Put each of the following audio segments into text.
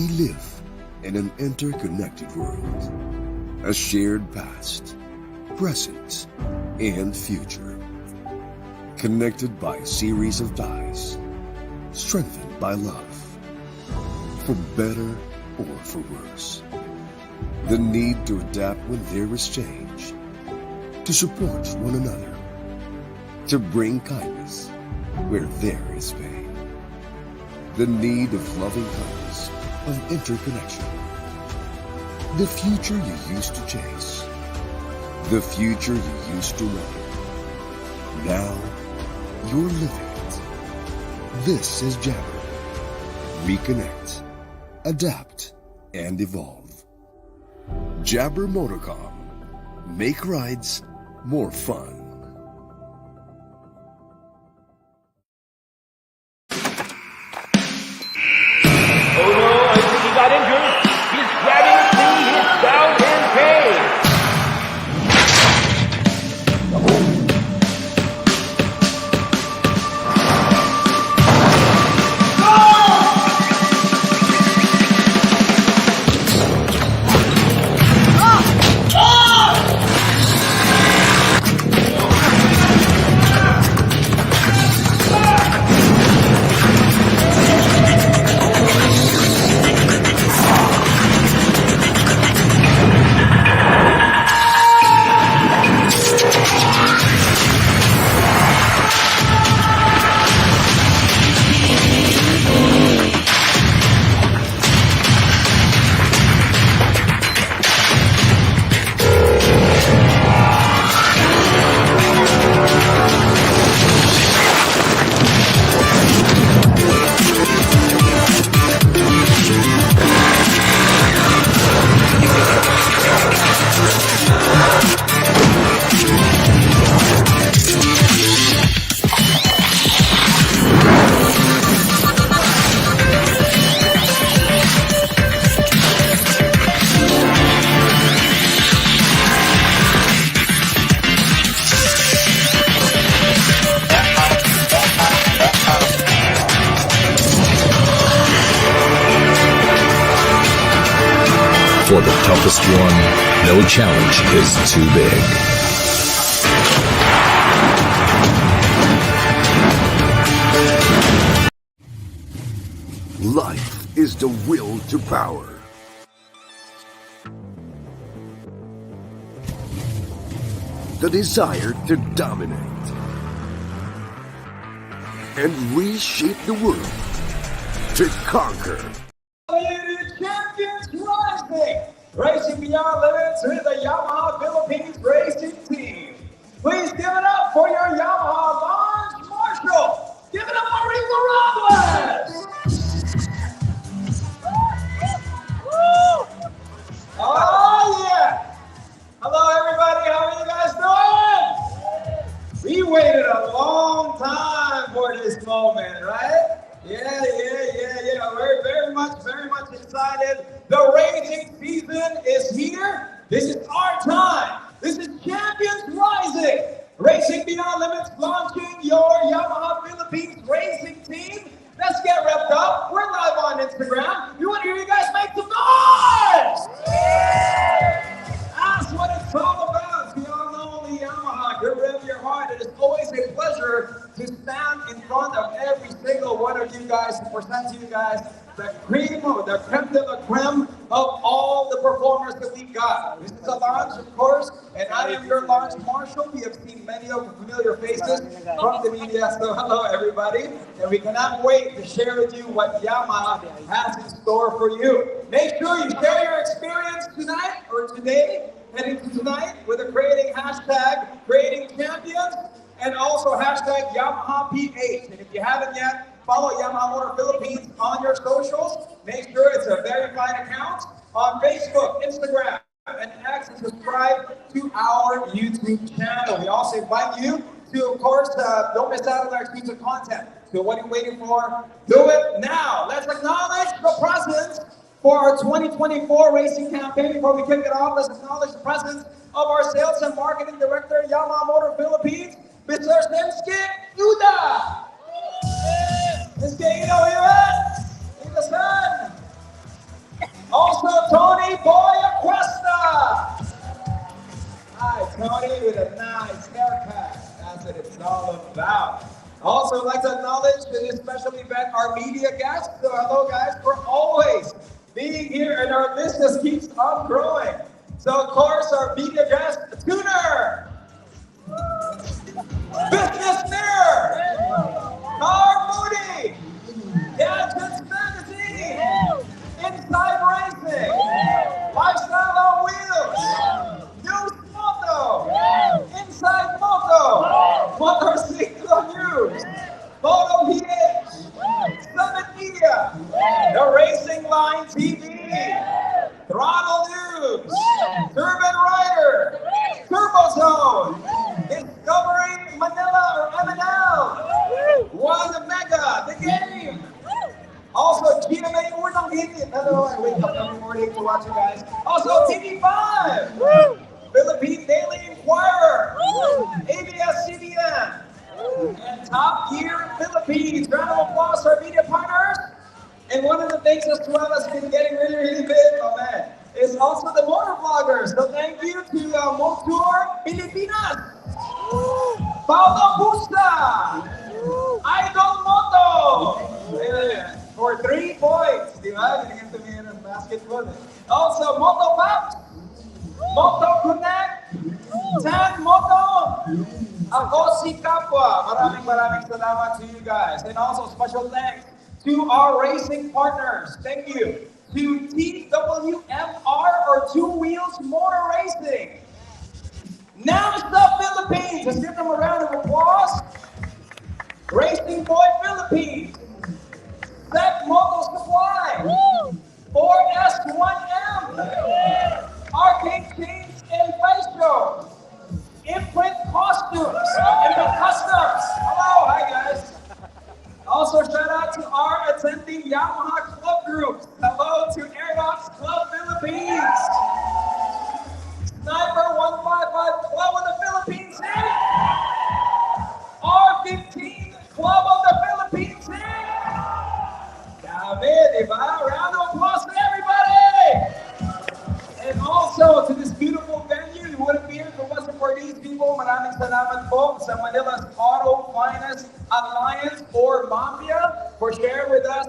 We live in an interconnected world, a shared past, present, and future, connected by a series of ties, strengthened by love, for better or for worse. The need to adapt when there is change, to support one another, to bring kindness where there is pain. The need of loving kindness, of interconnection. The future you used to chase. The future you used to want. Now, you're living it. This is Jabber. Reconnect, adapt, and evolve. Jabber Motorcom. Make rides more fun. Oh no, I think he got injured. He's grabbing through his downhill cage. For the toughest one, no challenge is too big. Life is the will to power. The desire to dominate and reshape the world, to conquer. Champions Rising, racing beyond limits with the Yamaha Philippines Racing Team. Please give it up for your Yamaha launch marshal. Give it up for Rico Robles. Oh yeah! Hello everybody, how are you guys doing? We waited a long time for this moment, right? Yeah. We're very much excited. The racing season is here. This is our time. This is Champions Rising. Racing Beyond Limits launching your Yamaha Philippines Racing Team. Let's get revved up. We're live on Instagram. We want to hear you guys make some noise. That's what it's all about. We all know only Yamaha. Get rev your heart. It is always a pleasure to stand in front of every single one of you guys to present to you guys the creme de la creme of all the performers that we got. This is a launch, of course, and I am your launch marshal. We have seen many of the familiar faces from the media, so hello everybody. And we cannot wait to share with you what Yamaha has in store for you. Make sure you share your experience tonight or today, heading to tonight, with a creating hashtag Creating Champions, and also hashtag YamahaPH. And if you haven't yet, follow Yamaha Motor Philippines on your socials. Make sure it's a verified account on Facebook, Instagram, and X, and subscribe to our YouTube channel. We also invite you to, of course, don't miss out on our exclusive content. So what are you waiting for? Do it now. Let's acknowledge the presence for our 2024 racing campaign. Before we kick it off, let's acknowledge the presence of our Sales and Marketing Director, Yamaha Motor Philippines, Mr. Semske Uda. Semske Uda, here it is. In the sun. Also, I'd like to acknowledge in this special event our media guests. So, hello, guys, for always being here, and our list just keeps on growing. So, of course, our media guest, Tuner, Business Mirror, Car Moody, Gadgets Magazine, Inside Racing, Lifestyle on Wheels, News Moto, Inside Moto, Motorcycle News, Moto PH, Summit Media, The Racing Line TV, Throttle News, Turban Rider, Turbo Zone, Discovery Manila or MNL, One Mega, The Game, also, GMA Unang Hit. Hello, I wake up every morning to watch you guys. Also, TV5, Philippine Daily Inquirer, ABS-CBN, and Top Gear Philippines. Round of applause for our media partners. And one of the things as well that's been getting really, really big, oh man, is also the motor vloggers. So thank you to Motor Pilipinas, Paulo Busta, Idol Moto, for 3 points. Di ba? Binigyan tumingin ng basketball. Also, Moto Paps, Moto Connect, Tan Moto, ako si Kapwa. Maraming salamat to you guys. And also, special thanks to our racing partners. Thank you to TWMR or Two Wheels Motor Racing. Now it's the Philippines. Let's give them a round of applause. Racing Boy Philippines. Set Moto Supply. 4S1M. Arcade Chains and Face Shows. Imprint Costumes. Imprint Customs. Hello, hi guys. Also, shout out to our attending Yamaha Club groups. Hello to Airdocs Club Philippines. Sniper 155 Club of the Philippines. R15 Club of the Philippines. Dami, di ba? Round of applause to everybody. And also to this beautiful venue. You wouldn't be here if it wasn't for these people. Maraming salamat po sa Manila's Auto Finest Alliance or Mafia for sharing with us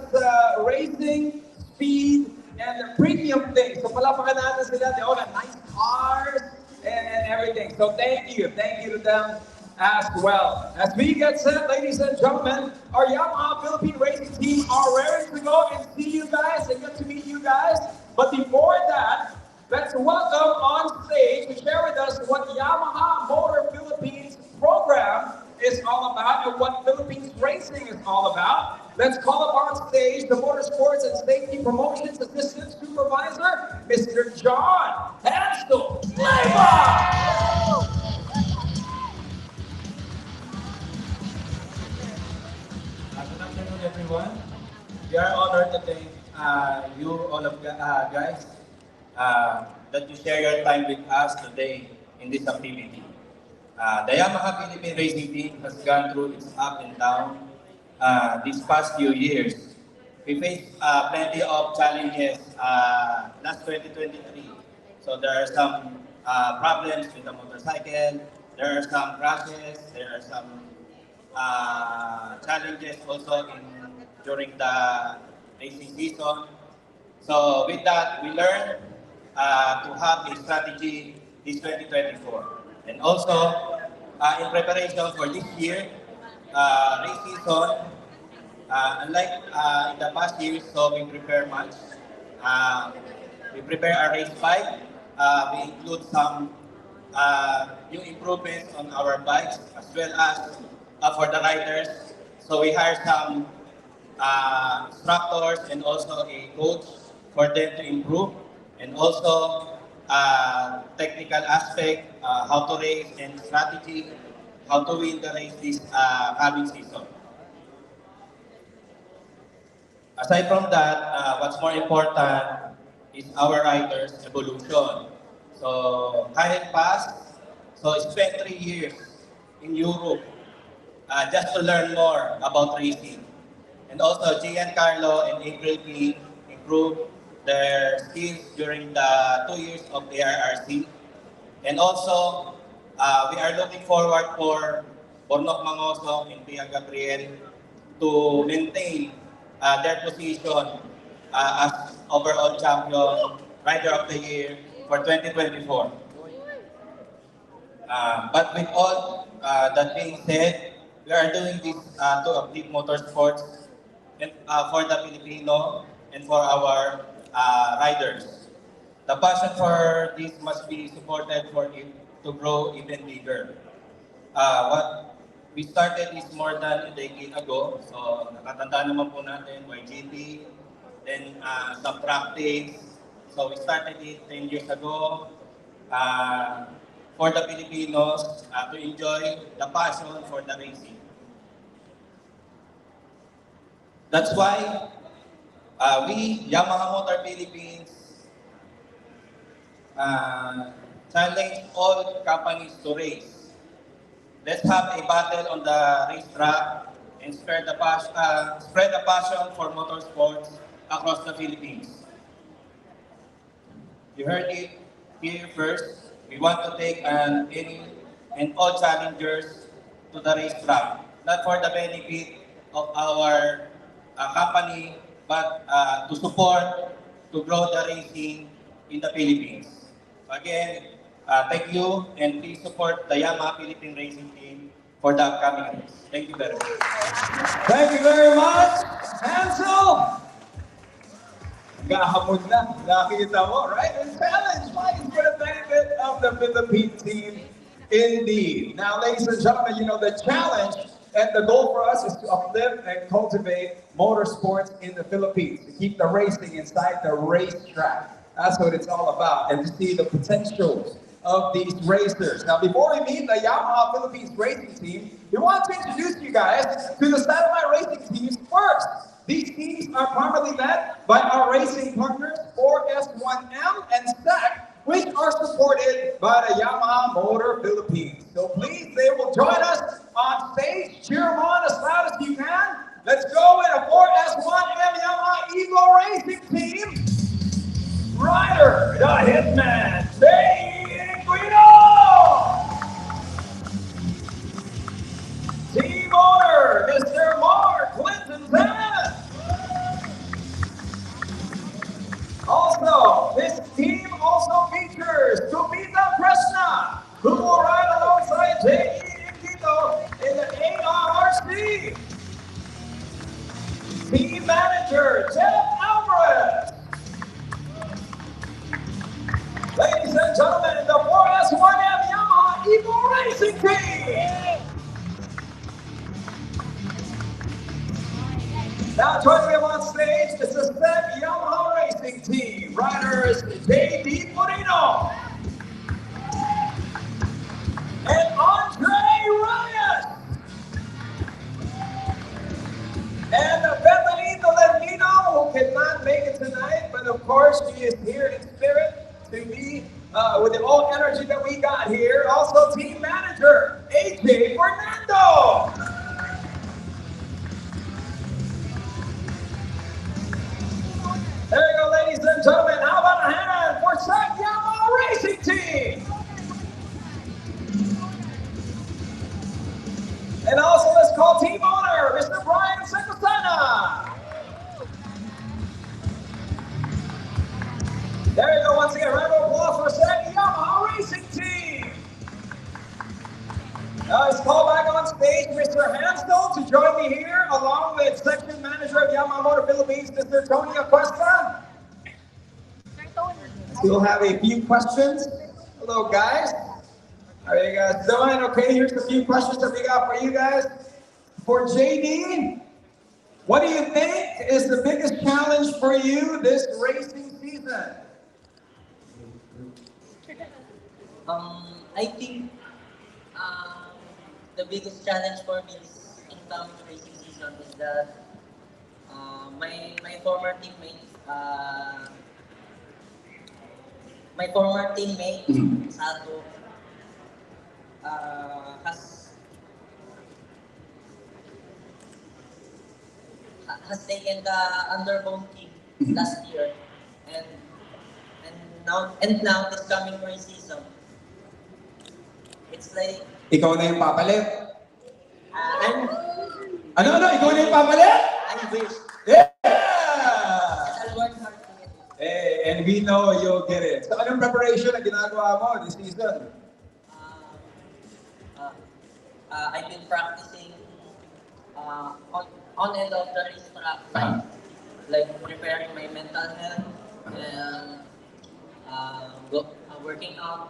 racing, speed, and the premium things. So palapakan natin sila. They all got nice cars and everything. So thank you to them as well. As we get set, ladies and gentlemen, our Yamaha Philippine Racing Team are ready to go and see you guys and get to meet you guys. But before that, let's welcome on stage to share with us what Yamaha Motor Philippines program is all about and what Philippines racing is all about. Let's call up on stage the Motorsports and Safety Promotions Assistant Supervisor, Mr. John Hansel Leiva. Good afternoon, everyone. We are honored to thank you, all of guys, that you share your time with us today in this activity. The Yamaha Philippine Racing Team has gone through its up and down these past few years. We faced plenty of challenges last 2023. So there are some problems with the motorcycle, there are some crashes, there are some challenges also during the racing season. So with that, we learned to have a strategy this 2024. And also, in preparation for this year, race season, unlike in the past years, so we prepare much. We prepare our race bike. We include some new improvements on our bikes as well as for the riders. So we hire some instructors and also a coach for them to improve. And also technical aspect, how to race and strategy, how to win the race this coming season. Aside from that, what's more important is our riders' evolution. So Kyle passed, so spent 3 years in Europe just to learn more about racing. And also Giancarlo and April P improved their skills during the 2 years of ARRC. And also, we are looking forward for Bornok Mangosong and Pia Gabriel to maintain their position as overall champion rider of the year for 2024. But with all that being said, we are doing this to uplift motorsports and, for the Filipino and for our riders. The passion for this must be supported for it to grow even bigger. What we started is more than a decade ago. So nakatanda naman po natin, YGP, then some practice. So we started it 10 years ago uh, for the Filipinos to enjoy the passion for the racing. That's why we, Yamaha Motor Philippines, challenge all companies to race. Let's have a battle on the racetrack and spread the passion for motorsports across the Philippines. You heard it here first. We want to take any and all challengers to the racetrack, not for the benefit of our company, but to support, to grow the racing in the Philippines. So again, thank you, and please support the Yamaha Philippine Racing Team for the upcoming race. Thank you very much. Thank you very much, Hansel. Gahamon na, nakita mo, right? And challenge fighting for the benefit of the Philippine team. Indeed. Now, ladies and gentlemen, you know the challenge and the goal for us is to uplift and cultivate motorsports in the Philippines, to keep the racing inside the racetrack. That's what it's all about, and to see the potentials of these racers. Now, before we meet the Yamaha Philippines Racing Team, we want to introduce you guys to the satellite racing teams first. These teams are primarily led by our racing partners, 4S1M and SEC, which are supported by the Yamaha Motor Philippines. So please, they will join us on stage. Cheer them on as loud as you can. Let's go with a 4S1M Yamaha Eagle Racing Team. Rider, the Hitman, Dave Guido! Team owner, Mr. Mark Clinton Bennett. Also, this team also features Subita Krishna, who will ride alongside J.E. Nikito in the ARRC. Team manager, Jeff Alvarez. Ladies and gentlemen, the 4S1M Yamaha Eagle Racing Team. Now joining them on stage is the SEC Yamaha Racing Team. Riders J.D. Moreno and Andre Reyes. And Bethanito Lendino, who cannot make it tonight, but of course she is here in spirit to be with all energy that we got here. Also team manager, AJ Fernando. There you go, ladies and gentlemen. How about a hand for SEC Yamaha Racing Team? And also let's call team owner, Mr. Brian Secosana. There you go, once again, round of applause for SEC Yamaha Racing Team. Now let's call back on stage Mr. Hansel to join me here, along with section manager of Yamaha Motor Philippines, Mr. Tony Acosta. We'll have a few questions. Hello, guys. How are you guys doing? Okay, here's a few questions that we got for you guys. For JD, what do you think is the biggest challenge for you this racing season? I think the biggest challenge for me this incoming racing season is that my former teammate Sato has taken the underbone team last year, and now this coming race season, it's like Ikaw na yung papalit. Ano, ikaw na yung papalit? I wish. Yeah! I'll work hard to get it. Hey, and we know you'll get it. So anong preparation na ginagawa mo this season? I've been practicing on and off the racetrack, like preparing my mental health and working out,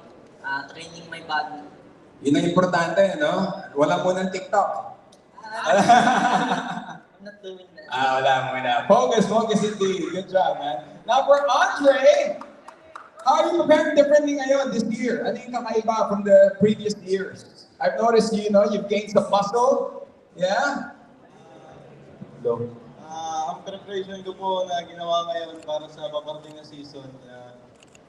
training my body. Yun ang importante, no? Wala mo ng TikTok. I'm not doing that. Wala mo na. Focus indeed. Good job, man. Now for Andre, how are you preparing differently ngayon this year? Ano yung kakaiba from the previous years? I've noticed, you've gained some muscle. Yeah? Hello. Ang preparation ko po na ginawa ngayon para sa paparating na season,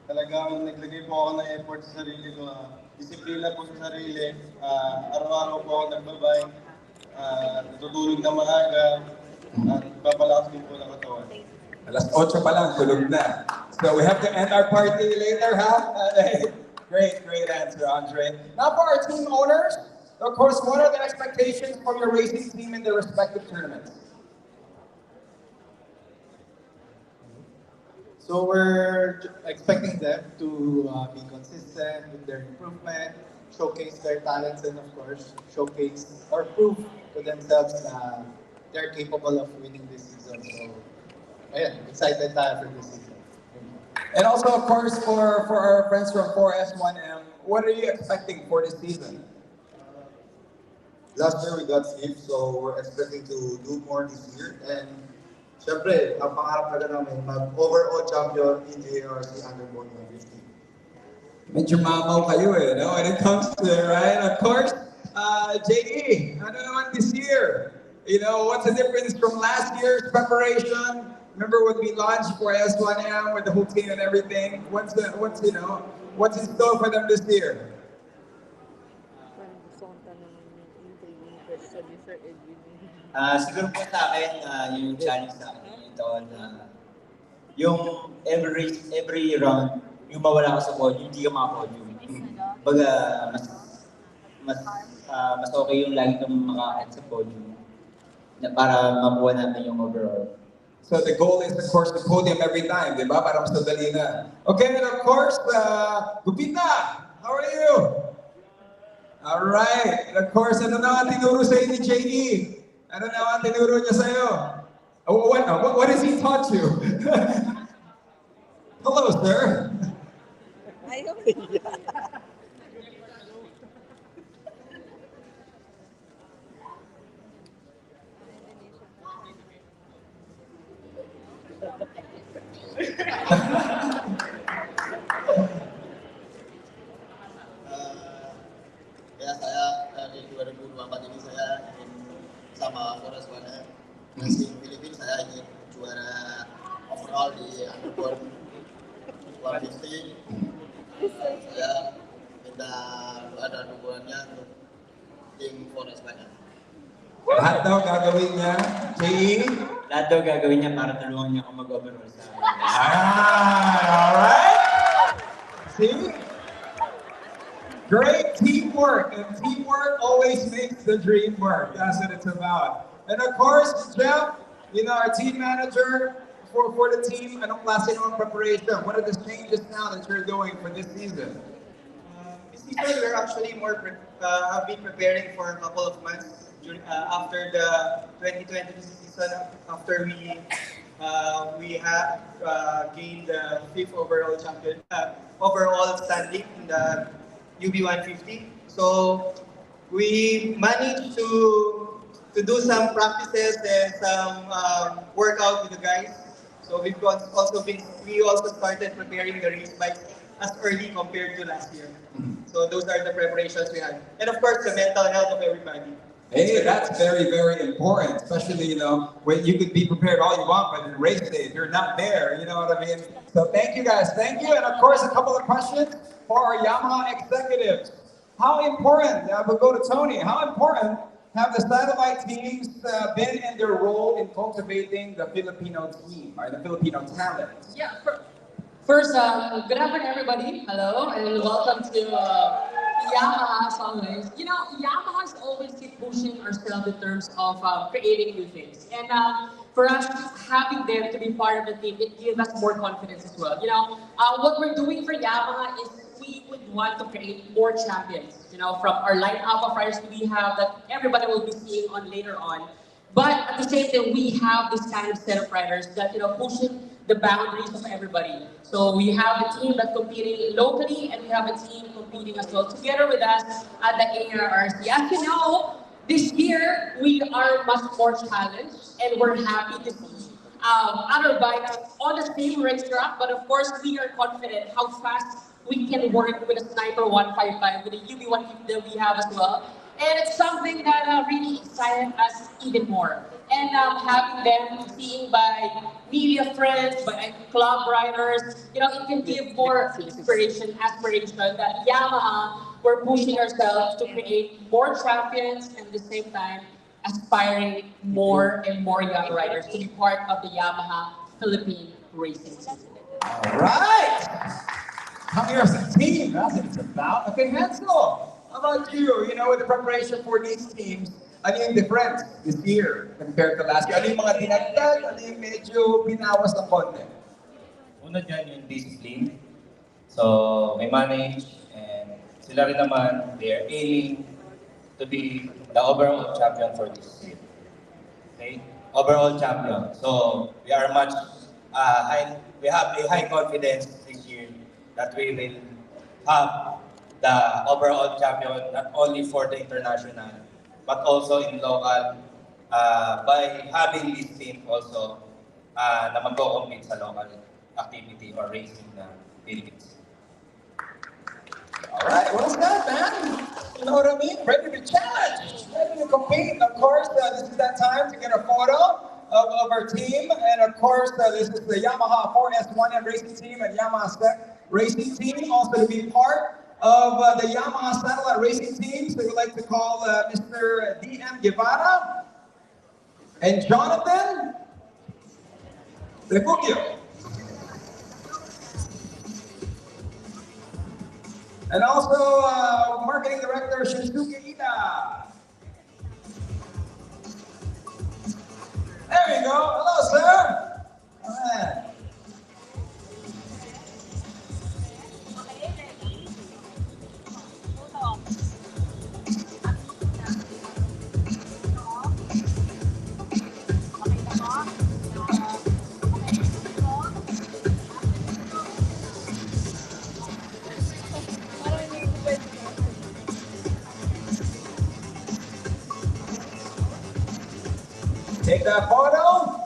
talagang naglagay po ako ng effort sa sarili ko. Disiplina po sa sarili. Araw-araw po ako nagbabay. Natutulog na maaga. At papalakas din po ng katawan. Alas 8 pa lang, tulog na. So we have to end our party later, huh? Great answer, Andre. Now for our team owners, of course, what are the expectations for your racing team in their respective tournaments? So we're expecting them to be consistent with their improvement, showcase their talents, and of course, showcase or prove to themselves na they're capable of winning this season. So, ayan, excited tayo for this season. And also, of course, for our friends from 4S1M, what are you expecting for this season? Last year we got sleep, so we're expecting to do more this year. And syempre, ang pangarap talaga namin, mag-overall champion in ARC under 150. Medyo mamaw kayo no? When it comes to it, right? Of course, JE, ano naman this year? What's the difference from last year's preparation? Remember when we launched for S1M with the whole team and everything? What's in store for them this year? Parang gusto kong tanongin yung interview question ni Sir Edwin. Siguro po sa akin, yung challenge sa akin ito na yung every round, yung mawala ka sa podium, hindi ka maka-podium. Baga, mas okay yung lagi kang makakit sa podium na para makuha natin yung overall. So the goal is, of course, the podium every time, di ba? Para mas madali na. Okay, and of course, Gupita, how are you? All right. And of course, ano na ang tinuro sa'yo ni JE? Ano na ang tinuro niya sa'yo? What has he taught you? Hello, sir. Ayaw niya. Kaya saya di 2024 ini saya ingin sama Forest One Racing Philippines, saya ingin juara overall di underboard 150. Saya minta doa dan dukungannya untuk tim Forest One. Lahat daw gagawin niya, JE? Lahat daw gagawin niya para tulungan niya ako mag-overall sa akin. Alright. See? Great teamwork, and teamwork always makes the dream work. That's what it's about. And of course, Jeff, our team manager for the team, anong klase ng preparation? What are the changes now that you're doing for this season? This season, we're actually have been preparing for a couple of months after the 2020 season. After we have gained the 5th overall standing in the UB 150. So we managed to do some practices and some workout with the guys. So we also started preparing the race bikes as early compared to last year. So those are the preparations we had. And of course, the mental health of everybody. Hey, that's very, very important, especially, when you could be prepared all you want, but in race day, you're not there, you know what I mean? So thank you guys, thank you. And of course, a couple of questions for our Yamaha executives. How important, we'll go to Tony, how important have the satellite teams been in their role in cultivating the Filipino team, or the Filipino talent? Yeah, first, good afternoon everybody. Hello, and welcome to Yamaha, as always, Yamaha's always keep pushing ourselves in terms of creating new things. And for us, having them to be part of the team, it gives us more confidence as well. What we're doing for Yamaha is we would want to create more champions, from our lineup of riders we have that everybody will be seeing on later on. But at the same time, we have this kind of set of riders that pushing the boundaries of everybody. So we have a team that's competing locally, and we have a team competing as well together with us at the ARRC. As you know, this year we are much more challenged, and we're happy to see other bikes on the same racetrack. But of course, we are confident how fast we can work with a Sniper 155 with the UB150 that we have as well. And it's something that really excited us even more. And having them seen by media friends, by club riders, it can give more aspiration that Yamaha, we're pushing ourselves to create more champions and at the same time aspiring more and more young riders to be part of the Yamaha Philippine Racing Team. All right. Coming as a team, that's what it's about. Okay, Hansel. How about you? With the preparation for these teams, ano yung difference this year compared to last year? Ano yung mga dinagdag? Ano yung medyo binawas ng konti? Una dyan yung discipline. So, may manage and sila rin naman, they are aiming to be the overall champion for this year. Okay? Overall champion. So, we are we have a high confidence this year that we will have the overall champion, not only for the international, but also in local, by having this team also na mag-compete sa local activity or racing na Philippines. All right, well said, man. You know what I mean? Ready to challenge, ready to compete. Of course, this is that time to get a photo of our team. And of course, this is the Yamaha 4S1M Racing Team and Yamaha Racing Team, also to be part of the Yamaha Satellite Racing Team. So we'd like to call Mr. D.M. Guevara and Jonathan Refugio. And also Marketing Director Shinsuke Ida. There you go. Hello, sir. All right. Take that photo.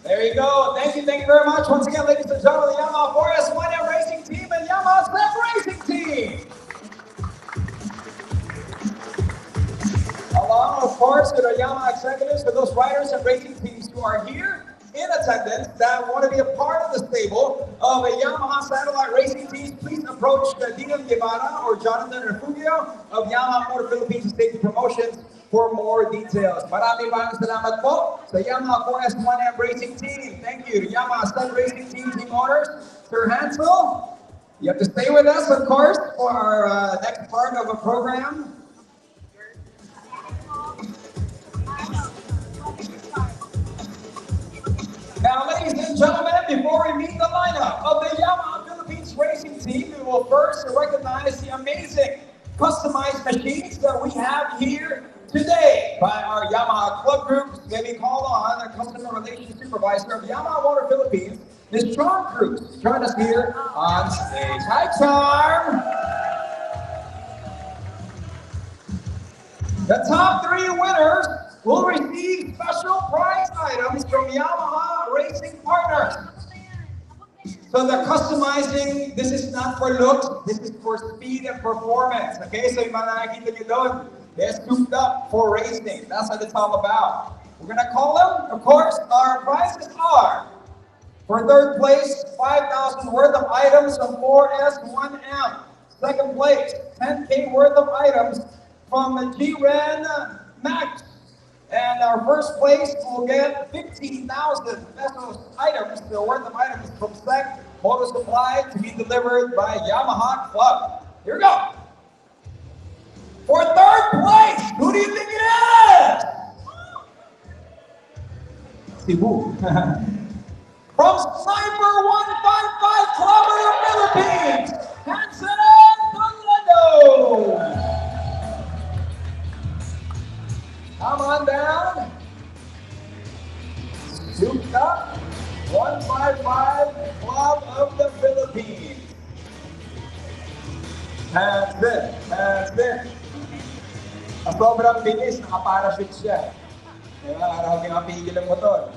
There you go. Thank you very much. Once again, ladies and gentlemen, the Yamaha 4S1M Racing Team and Yamaha Step Racing Team. Along, of course, with our Yamaha executives, for those riders and racing teams who are here in attendance that want to be a part of the stable of a Yamaha Satellite Racing Team, please approach D.M. Guevara or Jonathan Refugio of Yamaha Motor Philippines and Safety Promotions for more details. Maraming salamat po sa Yamaha 4S1M Racing Team. Thank you to Yamaha Stud Racing Team team owners, Sir Hansel. You have to stay with us, of course, for our next part of a program. Now, ladies and gentlemen, before we meet the lineup of the Yamaha Philippines Racing Team, we will first recognize the amazing customized machines that we have here today by our Yamaha Club Group. May we call on the Customer Relations Supervisor of Yamaha Motor Philippines, Ms. Charm Cruz. Join us here on stage. Hi, Charm. The top 3 winners will receive special prize items from Yamaha Racing Partners. So the customizing, this is not for looks, this is for speed and performance. Okay, so yung mga nakikita nyo doon, they're souped up for racing. That's what it's all about. We're gonna call them, of course, our prizes are, for third place, 5,000 worth of items from 4S1M. Second place, 10K worth of items from the G-Ren Max. And our first place will get 15,000 pesos items, the worth of items from SEC Motor Supply to be delivered by Yamaha Club. Here we go. For third place, who do you think it is? Cebu. From Sniper 155 Club of the Philippines, Hansen Toledo. Come on down. Suka 155 Club of the Philippines. Hansen. Ang sobrang bilis, nakaparachute siya. Diba? Araw yung mapigil ang motor.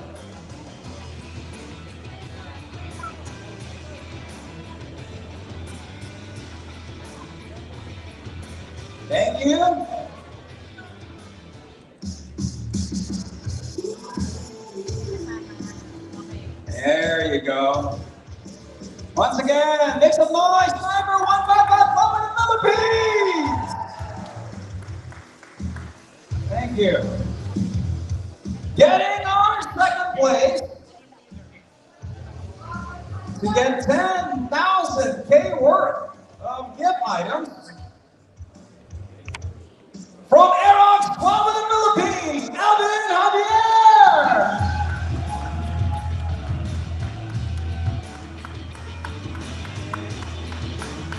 Thank you. There you go. Once again, make some noise, Sniper 155 Club of the Philippines. Thank you. Getting our second place to get 10,000 K worth of gift items from Aerox Club of the Philippines, Alvin Javier.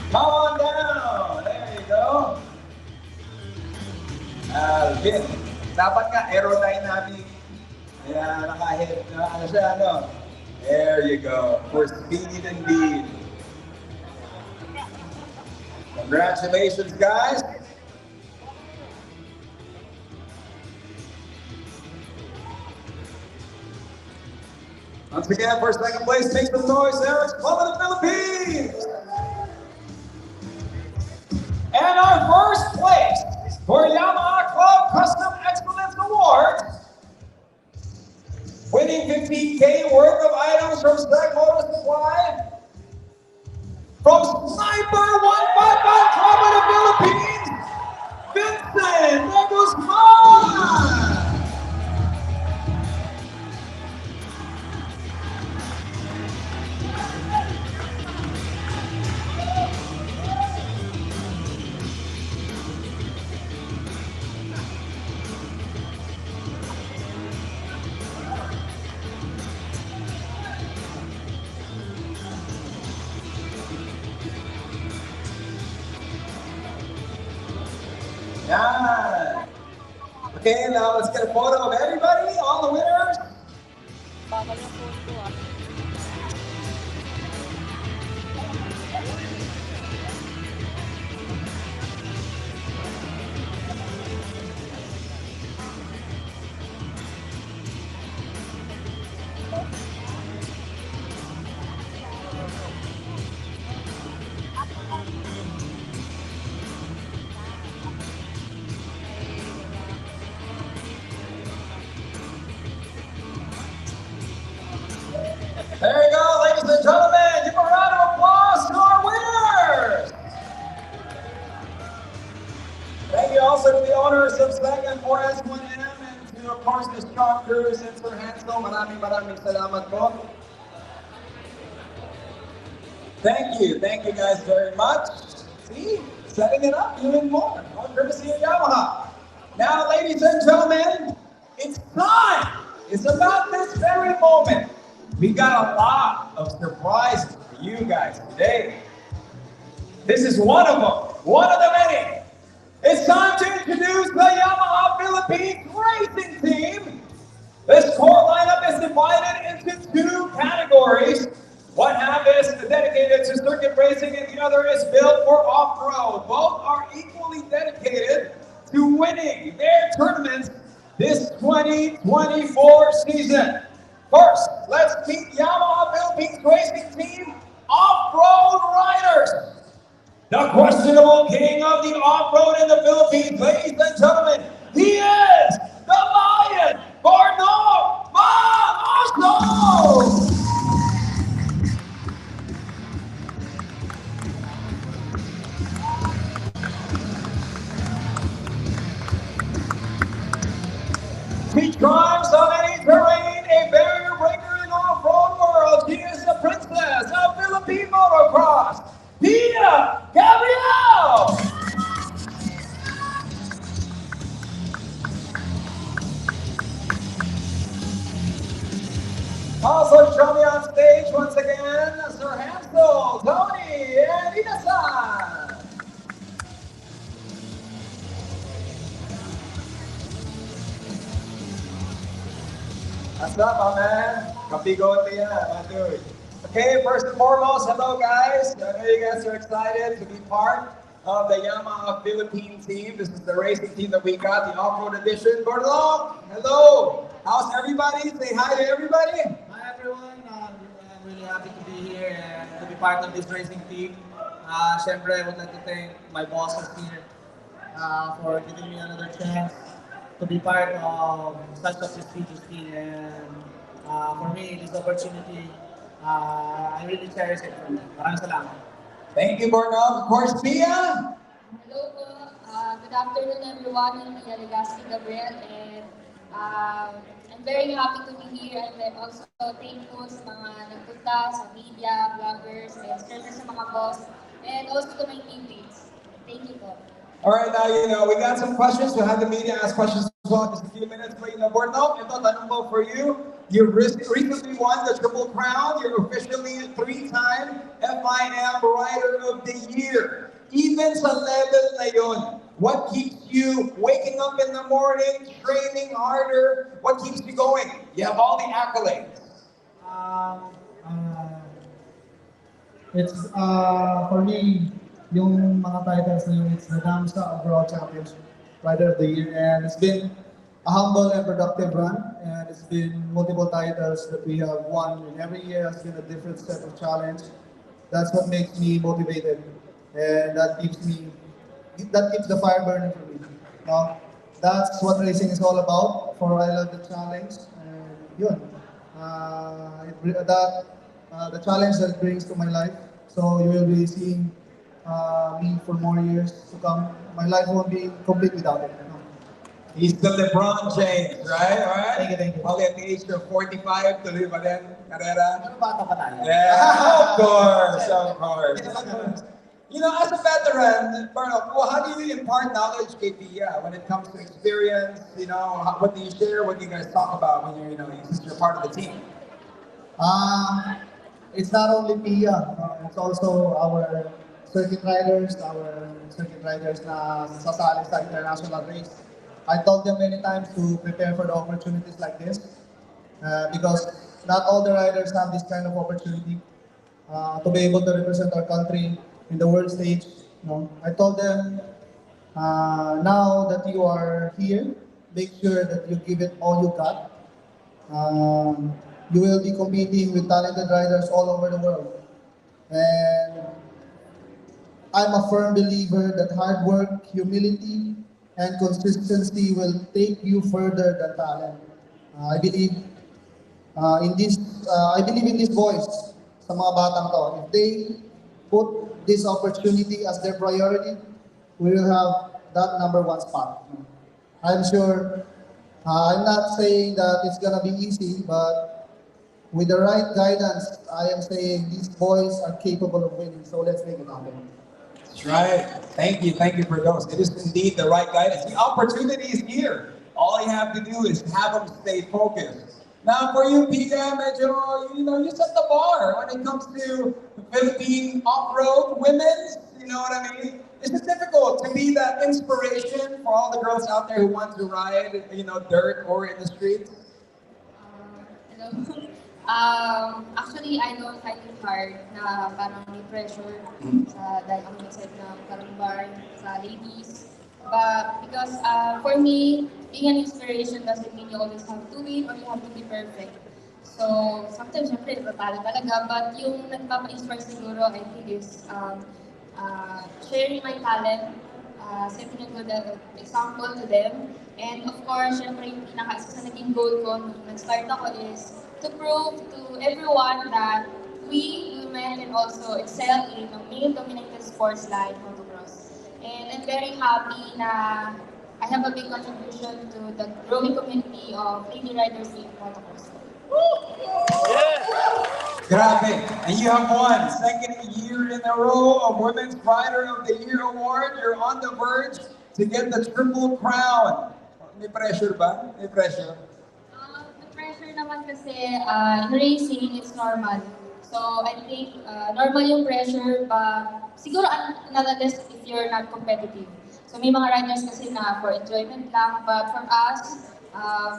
Come on down. There you go. Alvin. Dapat nga aerodynamic. Kaya nakahit na ano siya, ano. There you go. For speed and bead. Congratulations, guys. Once again, for second place, make some noise, Aerox Club of the Philippines. And our first place for Yamaha Club Custom Excellence Award, winning 50K worth of items from Stack Motor Supply, from Sniper 155 Club of the Philippines, Vincent de Guzman. Yeah. Okay, now let's get a photo of everybody, all the winners. There you go, ladies and gentlemen. Give a round of applause to our winners. Thank you also to the owners of Second 4S1M and to, of course, the Strong Crews and Sir Hansel. Maraming salamat po. Thank you guys very much. See, setting it up even more. All courtesy of Yamaha. Now, ladies and gentlemen, it's time. It's about this very moment. We got a lot of surprises for you guys today. This is one of them, one of the many. It's time to introduce the Yamaha Philippines Racing Team. This core lineup is divided into two categories. One half is dedicated to circuit racing and the other is built for off-road. Both are equally dedicated to winning their tournaments this 2024 season. First, let's meet Yamaha Philippines Racing Team off-road riders. The questionable king of the off-road in the Philippines, ladies and gentlemen, he is the Lion Barno Manoso! He drives on any terrain, a barrier breaker in off-road world. She is the princess of Philippine motocross, Pia Gabriel! Also join me on stage once again, Sir Hansel, Tony, and Inasan. What's up, my man? Kapigote yan, my dude. Okay, first and foremost, hello guys. I know you guys are excited to be part of the Yamaha Philippine team. This is the racing team that we got, the off-road edition. Bordelong, hello. How's everybody? Say hi to everybody. Hi everyone, I'm really happy to be here and to be part of this racing team. Siyempre, I would like to thank my bosses here for giving me another chance to be part of such a prestigious team. And for me, this opportunity, I really cherish it for me. Maraming salamat. Thank you, Bordelong. Of course, Pia. Hello po. Good afternoon everyone. I'm Pia Legaspi Gabriel and I'm very happy to be here and I'm also thankful sa mga nagpunta, sa media, vloggers, and strangers sa mga boss, and also to my teammates. Thank you po. All right, now, we got some questions. We'll have the media ask questions as well in just a few minutes. But, Borno, ito, tanong po for you. You recently won the Triple Crown. You're officially a 3-time FIM Rider of the Year. Even sa level na yun, what keeps you waking up in the morning, training harder? What keeps you going? You have all the accolades. It's for me, yung mga titles na yung it's the Damsa Overall Championship Rider of the Year, and it's been a humble and productive run, and it's been multiple titles that we have won, and every year has been a different set of challenge. That's what makes me motivated, and that keeps the fire burning for me. Now, that's what racing is all about. For I love the challenge, and yun, the challenge that it brings to my life. So you will be seeing me for more years to come. My life won't be complete without it. He's the LeBron James, right? All right? Thank you. Only at the age of 45, tuloy pa din, karera. Bata pa tayo. Yeah, of course. As a veteran, Bernal, how do you impart knowledge kay Pia when it comes to experience? What do you share? What do you guys talk about when since you're part of the team? It's not only Pia, it's also our circuit riders na sasali sa international race. I told them many times to prepare for the opportunities like this because not all the riders have this kind of opportunity to be able to represent our country in the world stage. I told them, now that you are here, make sure that you give it all you got. You will be competing with talented riders all over the world. And I'm a firm believer that hard work, humility, and consistency will take you further than talent. I believe in this boys, sa mga batang to. If they put this opportunity as their priority, we will have that #1 spot. I'm sure, I'm not saying that it's gonna be easy, but with the right guidance, I am saying these boys are capable of winning, so let's make it happen. That's right. Thank you for those. It is indeed the right guidance. The opportunity is here. All you have to do is have them stay focused. Now for you, Pia, medyo, you set the bar when it comes to Philippine off-road women's, you know what I mean? Is it difficult to be that inspiration for all the girls out there who want to ride, dirt or in the streets? Hello. Actually, I don't find it hard na parang may pressure dahil ang website na parang bar sa ladies. But because for me, being an inspiration doesn't mean you always have to win or you have to be perfect. So sometimes, syempre, natatalo talaga. But yung nagpapa-inspire siguro, I think is sharing my talent, setting a good example to them. And of course, syempre, yung pinaka-isa sa naging goal ko nung nag-start ako is to prove to everyone that we women can also excel in male-dominated sports like motocross. And I'm very happy na I have a big contribution to the growing community of lady riders in motocross. Grabe. And you have won second year in a row of Women's Rider of the Year award. You're on the verge to get the Triple Crown. May pressure ba? May pressure? The pressure naman kasi in racing, it's normal. So I think normal yung pressure, but siguro nonetheless if you're not competitive. So may mga riders kasi na for enjoyment lang, but for us,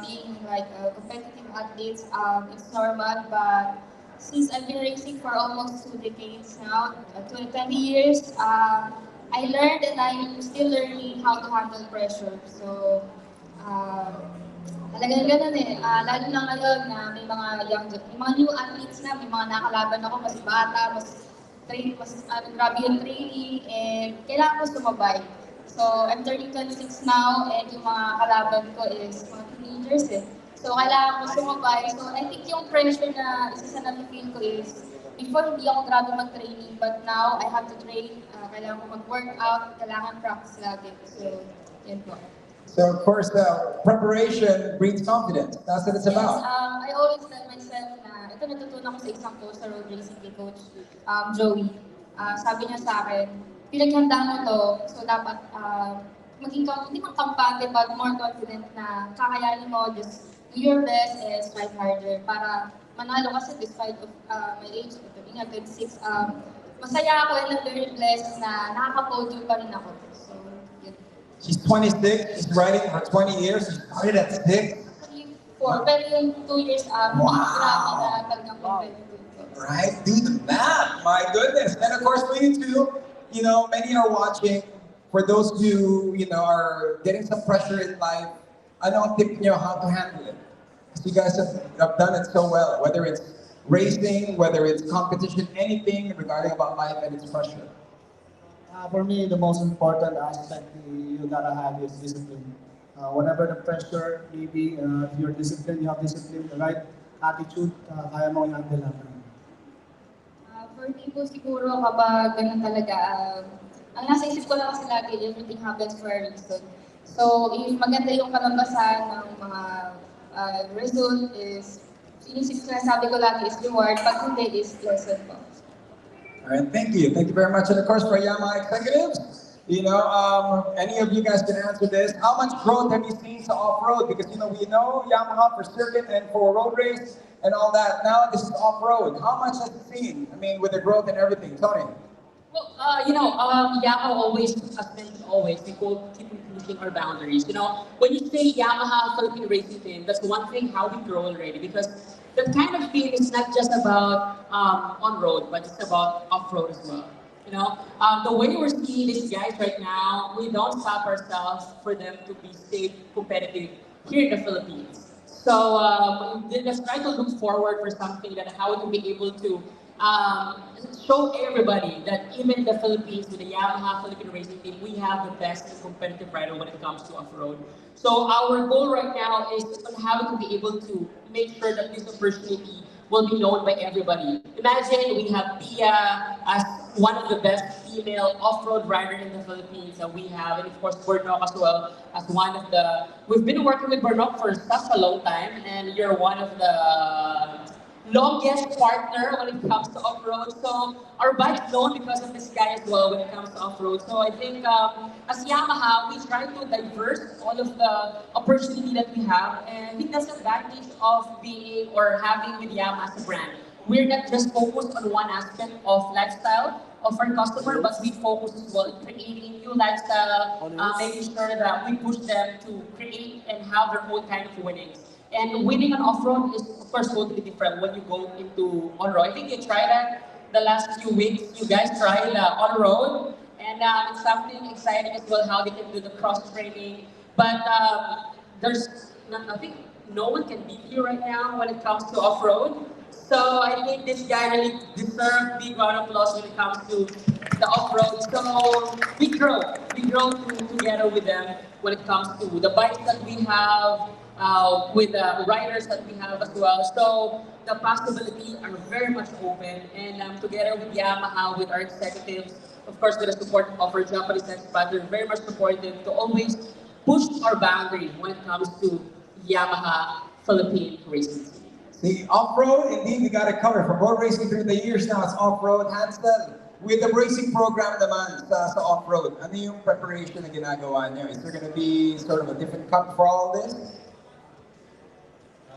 being like competitive athletes, it's normal. But since I've been racing for almost 2 decades now, 20 years, I learned and I'm still learning how to handle pressure. So talagang ganun eh. Lalo na ngayon na may mga yung mga new athletes na, may mga nakalaban ako, mas bata, grabe yung training, and kailangan ko sumabay. So, I'm turning 26 now, and yung mga kalaban ko is mga teenagers eh. So, kailangan ko sumabay. So, I think yung pressure na isa sa na-feel ko is, before hindi ako grabe mag-training, but now I have to train, kailangan ko mag-workout, kailangan practice lagi. So, yun po. So of course, preparation breeds confidence. That's what it's about. I always tell myself na ito natutunan ko sa isang coach sa road racing kay Coach Joey. Sabi niya sa akin, pinaghandaan mo to, so dapat maging hindi man kampante but more confident na kakayanin mo, just do your best and strive harder para manalo kasi despite of my age, ito nga 26, masaya ako and I'm very blessed na nakaka-podium pa rin ako. So, yun. She's 26, she's riding for 20 years, she started at 6. 4, pero yung 2 years, grabe na talagang competitive. Right, do the math, my goodness. And of course, for you too, many are watching. For those who, are getting some pressure in life, I don't tip how to handle it. Because you guys have done it so well, whether it's racing, whether it's competition, anything regarding about life and its pressure. For me, the most important aspect you gotta have is discipline. Whatever the pressure may be, if you're disciplined, you have discipline, the right attitude, kaya mo i-handle naman. For me po siguro kapag ganun talaga, ang nasa isip ko lang kasi lagi, everything happens for a reason. So, if maganda yung kalambasan ng mga result is, inisip ko na sabi ko lagi is reward, pag hindi is lesson po. All right, thank you. Thank you very much. And of course, for Yamaha executives, any of you guys can answer this. How much growth have you seen to off-road? Because, we know Yamaha for circuit and for road race and all that. Now this is off-road. How much has it seen? I mean, with the growth and everything. Tony? Well, Yamaha always, as mentioned always, we go keep pushing our boundaries. When you say Yamaha Filipino Racing Team, that's one thing how we grow already, because that kind of thing is not just about on-road, but it's about off-road as well. The way we're seeing these guys right now, we don't stop ourselves for them to be safe, competitive here in the Philippines. So let's try to look forward for something that how to be able to show everybody that even in the Philippines, with the Yamaha Filipino Racing Team, we have the best competitive rider when it comes to off-road. So our goal right now is on how to be able to make sure that this opportunity will be known by everybody. Imagine we have Pia as one of the best female off-road rider in the Philippines that we have, and of course Bernok as well as one of the. We've been working with Bernok for such a long time, and you're one of the longest partner when it comes to off-road. So our bike's known because of this guy as well when it comes to off-road. So I think as Yamaha, we try to diverse all of the opportunity that we have, and I think that's the advantage of being or having with Yamaha as a brand. We're not just focused on one aspect of lifestyle of our customer, but we focus as well on creating new lifestyle, making sure that we push them to create and have their own kind of winnings. And winning on off-road is, of course, totally different when you go into on-road. I think you tried that the last few weeks. You guys tried on-road, and it's something exciting as well how they can do the cross-training. But there's nothing, no one can beat you right now when it comes to off-road. So I think this guy really deserves big round of applause when it comes to the off-road. So we grow together with them when it comes to the bikes that we have, with the riders that we have as well. So the possibilities are very much open, and together with Yamaha, with our executives, of course with the support of our Japanese expats, they're very much supportive to always push our boundary when it comes to Yamaha Philippine Racing Team. See, off-road, indeed, we got it covered. From road racing through the years now, it's off-road, handstand. With the racing program naman sa off-road, ano yung preparation na ginagawa niyo? Is there going to be sort of a different cut for all this?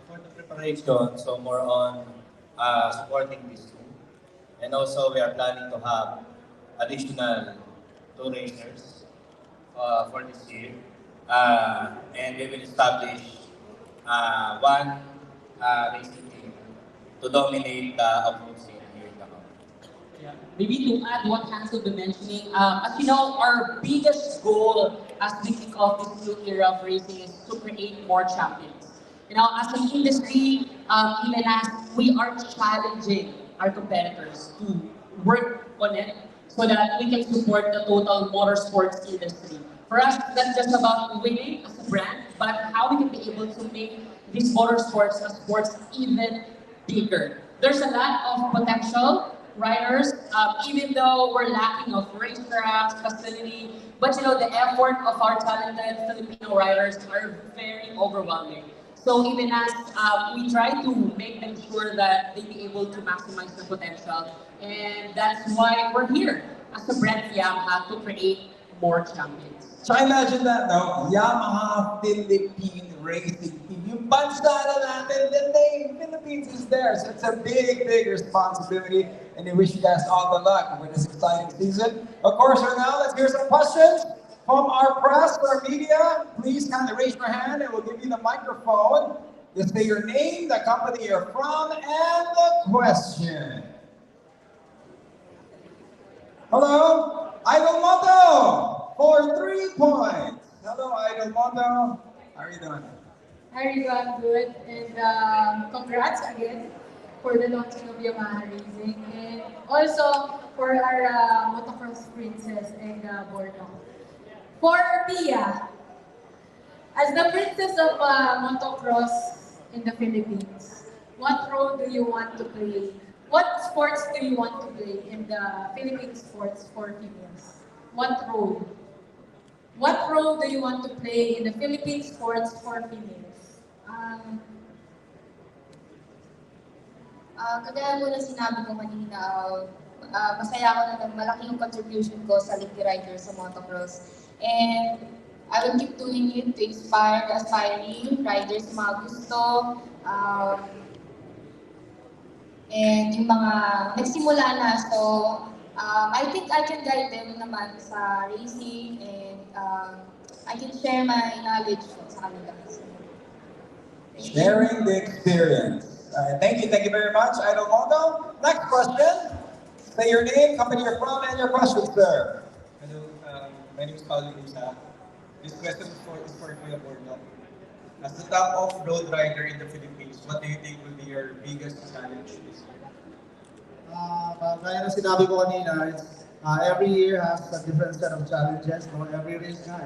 For the preparation, so more on supporting these two. And also, we are planning to have additional two racers for this year. And we will establish one racing team to dominate the off-road scene here in the country. Yeah. Maybe to add what Hansel been mentioning, as you know, our biggest goal as we kick off this new era of racing is to create more champions. You know, as an industry, even as we are challenging our competitors to work on it so that we can support the total motorsports industry. For us, that's just about winning as a brand, but how we can be able to make these motorsports as sports even bigger. There's a lot of potential riders, even though we're lacking of racetracks, facility, but you know, the effort of our talented Filipino riders are very overwhelming. So even as we try to make them sure that they be able to maximize their potential, and that's why we're here as a brand Yamaha to create more champions. So imagine that, no? Yamaha Philippine Racing Team. Yung bansa na natin, the name Philippines is there. So it's a big, big responsibility. And we wish you guys all the luck with this exciting season. Of course, for now, let's hear some questions from our press or media. Please kind of raise your hand and we'll give you the microphone. Just say your name, the company you're from, and the question. Hello, Idol Moto! For 3 points. Hello, Idol Mondo. How are you doing? Hi, Rico, I'm good. And congrats again for the launching of Yamaha Racing. And also for our motocross princess and Borno. For Pia, as the princess of motocross in the Philippines, what role do you want to play? What sports do you want to play in the Philippine sports for females? What role? What role do you want to play in the Philippine sports for females? Kagaya po na sinabi ko kanina, masaya ako na malaki yung contribution ko sa Licky Rider sa motocross. And I will keep doing it to inspire the aspiring riders, mga gusto, and yung mga nagsimula na. So, I think I can guide them naman sa racing and I can share my knowledge sa kanila. Sharing the experience. Thank you very much, Idol Mondo. Next question. Say your name, company you're from, and your question, sir. Hello, my name is Paulo Lusa. This question is for Kuya Borno. As the top off-road rider in the Philippines, what do you think will be your biggest challenge this year? Kaya na sinabi ko kanina, every year has a different set of challenges. No? Every race nga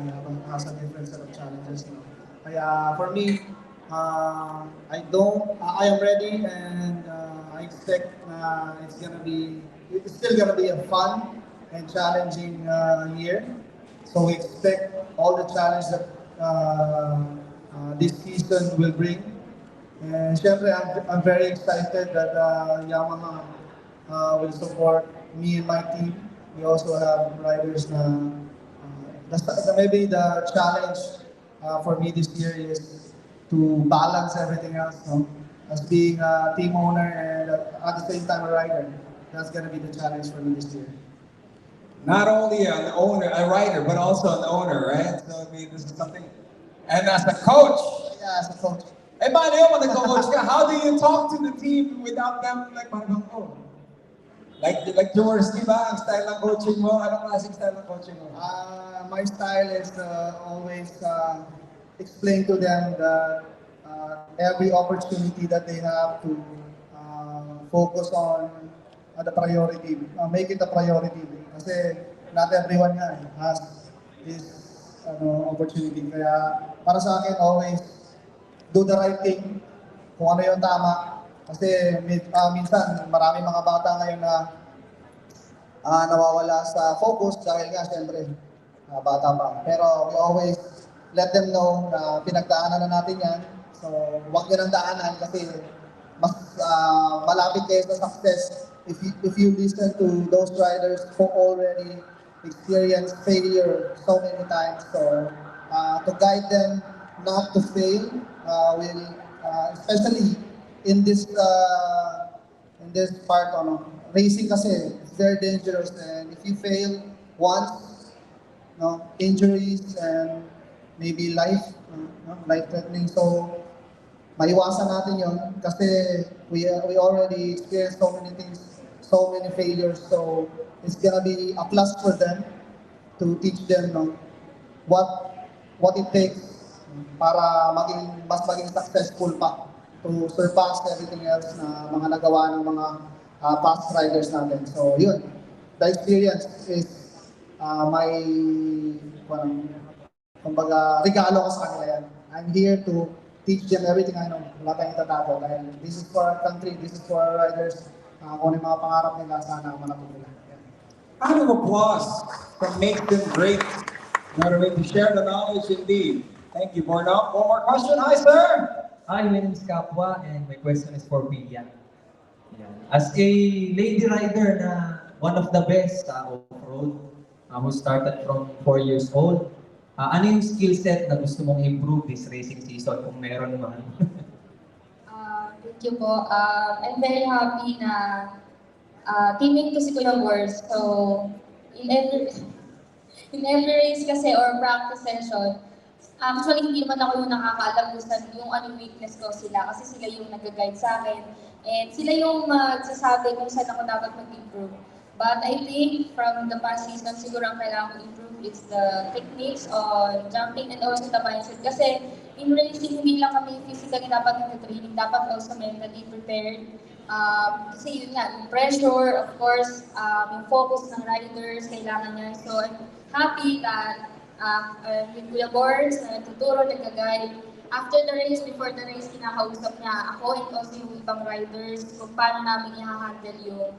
has a different set of challenges. No? Kaya for me, I am ready and I expect it's still gonna be a fun and challenging year. So we expect all the challenge that this season will bring. And syempre, I'm very excited that Yamaha will support me and my team. We also have riders na maybe the challenge for me this year is to balance everything else, no? As being a team owner and at the same time a rider. That's going to be the challenge for me this year. Not only an owner, a rider, but also an owner, right? So I mean, this is something. And as a coach. Yeah, as a coach. Eh, paano yun, when coach ka, how do you talk to the team without them like, parang, oh, like yours, di ba? Ang style ng coaching mo, anong klaseng style ng coaching mo? My style is always explain to them that every opportunity that they have to focus on the priority, make it a priority. Kasi not everyone nga has this opportunity. Kaya para sa akin, always do the right thing, kung ano yung tama. Kasi minsan, maraming mga bata ngayon na nawawala sa focus dahil nga, siyempre, bata pa. Pero we always let them know na pinagdaanan na natin yan. So, huwag nyo ng daanan kasi mas malapit kayo sa success if you listen to those riders who already experienced failure so many times. So, to guide them not to fail, especially in this part, racing kasi, it's very dangerous, and if you fail once, no, injuries and maybe life threatening. So, maiwasan natin yon kasi we already experienced so many things, so many failures. So, it's gonna be a plus for them to teach them, no, what it takes para maging successful pa to surpass everything else na mga nagawa ng mga past riders natin. So yun, the experience is my kumbaga regalo ko sa kanila yan. I'm here to teach them everything I know. Wala tayong tatago dahil this is for our country, this is for our riders. Kung ano yung mga pangarap nila, sana manapos nila. Round of applause from Make Them Great. Another way to share the knowledge indeed. Thank you, Borno. One more question. Hi, sir. Hi, my name is Kapwa and my question is for Pia. As a lady rider na one of the best sa off-road, who started from 4 years old, ano yung skill set na gusto mong improve this racing season kung meron man? Thank you po. I'm very happy na teammate ko si Kuya Bors. So, in every race kasi or practice session, actually hindi naman ako yung nakakaalam kung yung ano weakness ko sila kasi sila yung nag-guide sa akin and sila yung magsasabi kung saan ako dapat mag-improve. But I think from the past season, siguro ang kailangan ko improve is the techniques on jumping and also the mindset. Kasi in racing, hindi lang kami physically dapat nag-training, dapat also mentally prepared. Kasi yun nga, yung pressure, of course, yung focus ng riders, kailangan niya. So I'm happy that with Kuya Boards, tuturo, nag-guide. After the race, before the race, kinakausap niya ako and also yung ibang riders kung paano namin i-handle yung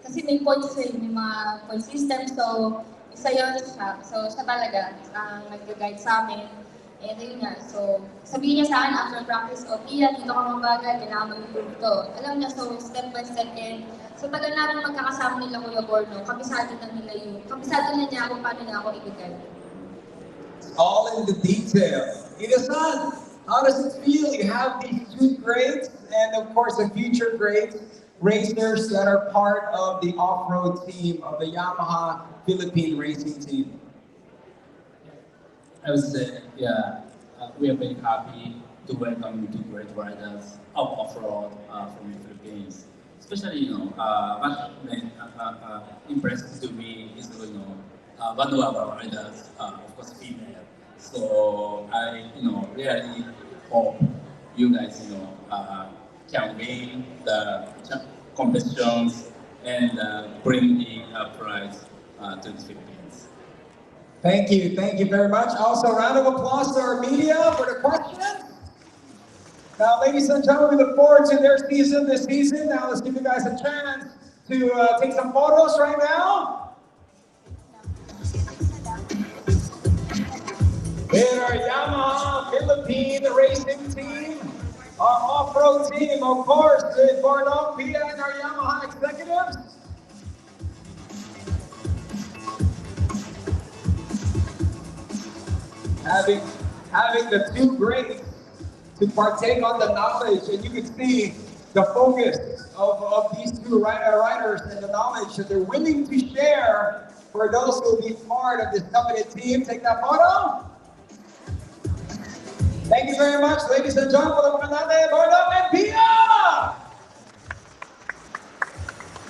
kasi may points may mga point system, so isa yun siya. So siya talaga nag-guide sa amin. And ayun nga, so sabihin niya sa akin after practice, Pia, dito ka mabagal, kailangan mag-improve to. Alam niya, so step by step and sa tagal namin magkakasama nila Kuya Borno, kabisado na nila yun. Kabisado na niya kung paano niya ako i-guide. All in the detail. Ida-san, how does it feel? You have these two greats and of course the future greats, racers that are part of the off-road team of the Yamaha Philippine Racing Team. I would say, we are very happy to welcome two great riders of off-road from the Philippines. Especially, what impressed to me is, one of our riders, of course, female. So I, really hope you guys, can win the competitions and bring the prize to the Philippines. Thank you very much. Also, a round of applause to our media for the questions. Now, ladies and gentlemen, we look forward to their season this season. Now, let's give you guys a chance to take some photos right now. In our Yamaha Philippine Racing Team, our off-road team, of course, with Borno, Pia, and our Yamaha executives. Having the two greats to partake on the knowledge, and you can see the focus of these two riders and the knowledge that they're willing to share for those who will be part of this coveted team. Take that photo. Thank you very much, ladies and gentlemen, Borno and Pia!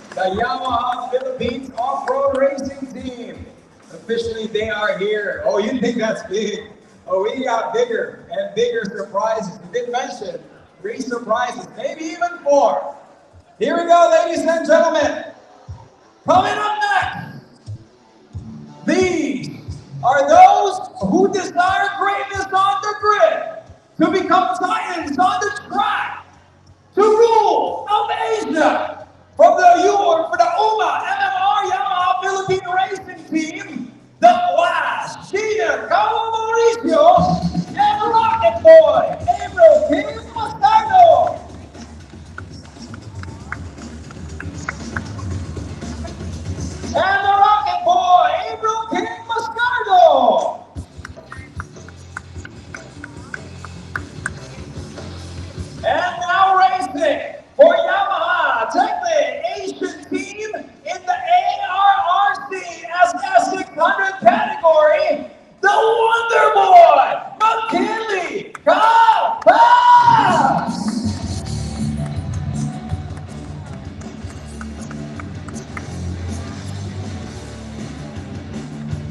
The Yamaha Philippines Off-Road Racing Team. Officially, they are here. Oh, you think that's big? Oh, we got bigger and bigger surprises. We didn't mention 3 surprises, maybe even 4. Here we go, ladies and gentlemen. Coming up next, these are those who desire greatness on the grid, to become titans on the track, to rule of Asia. For the UMA MMR Yamaha Philippine Racing Team, the Flash, Gina, Cabo Mauricio, and Rocket Boy, April King Mostardo. And the Rocket Boy, April King Mostardo. And now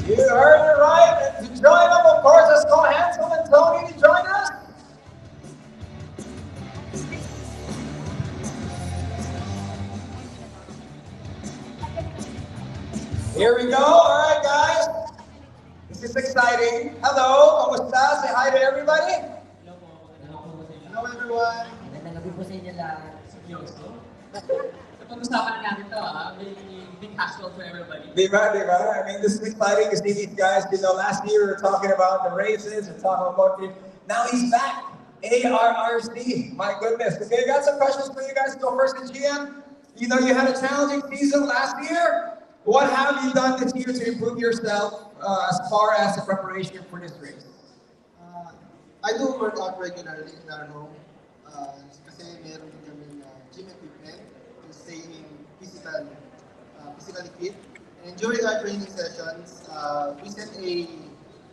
You heard it right. And to join them, of course, let's call Hansel and Tony to join us. Here we go. All right, guys. This is exciting. Hello, kamusta? Say hi to everybody. Hello everyone. Pag-usapan na natin ito, be casual for everybody. Diba? I mean, this is exciting to see these guys. You know, last year we were talking about the races and talking about it. Now he's back. ARRC. My goodness. Okay, got some questions for you guys. Go first to GM. You know, you had a challenging season last year. What have you done this year to improve yourself as far as the preparation for this race? I do work out regularly in our home. Kasi meron din kami gym equipment to stay in physically fit. And during our training sessions, we set a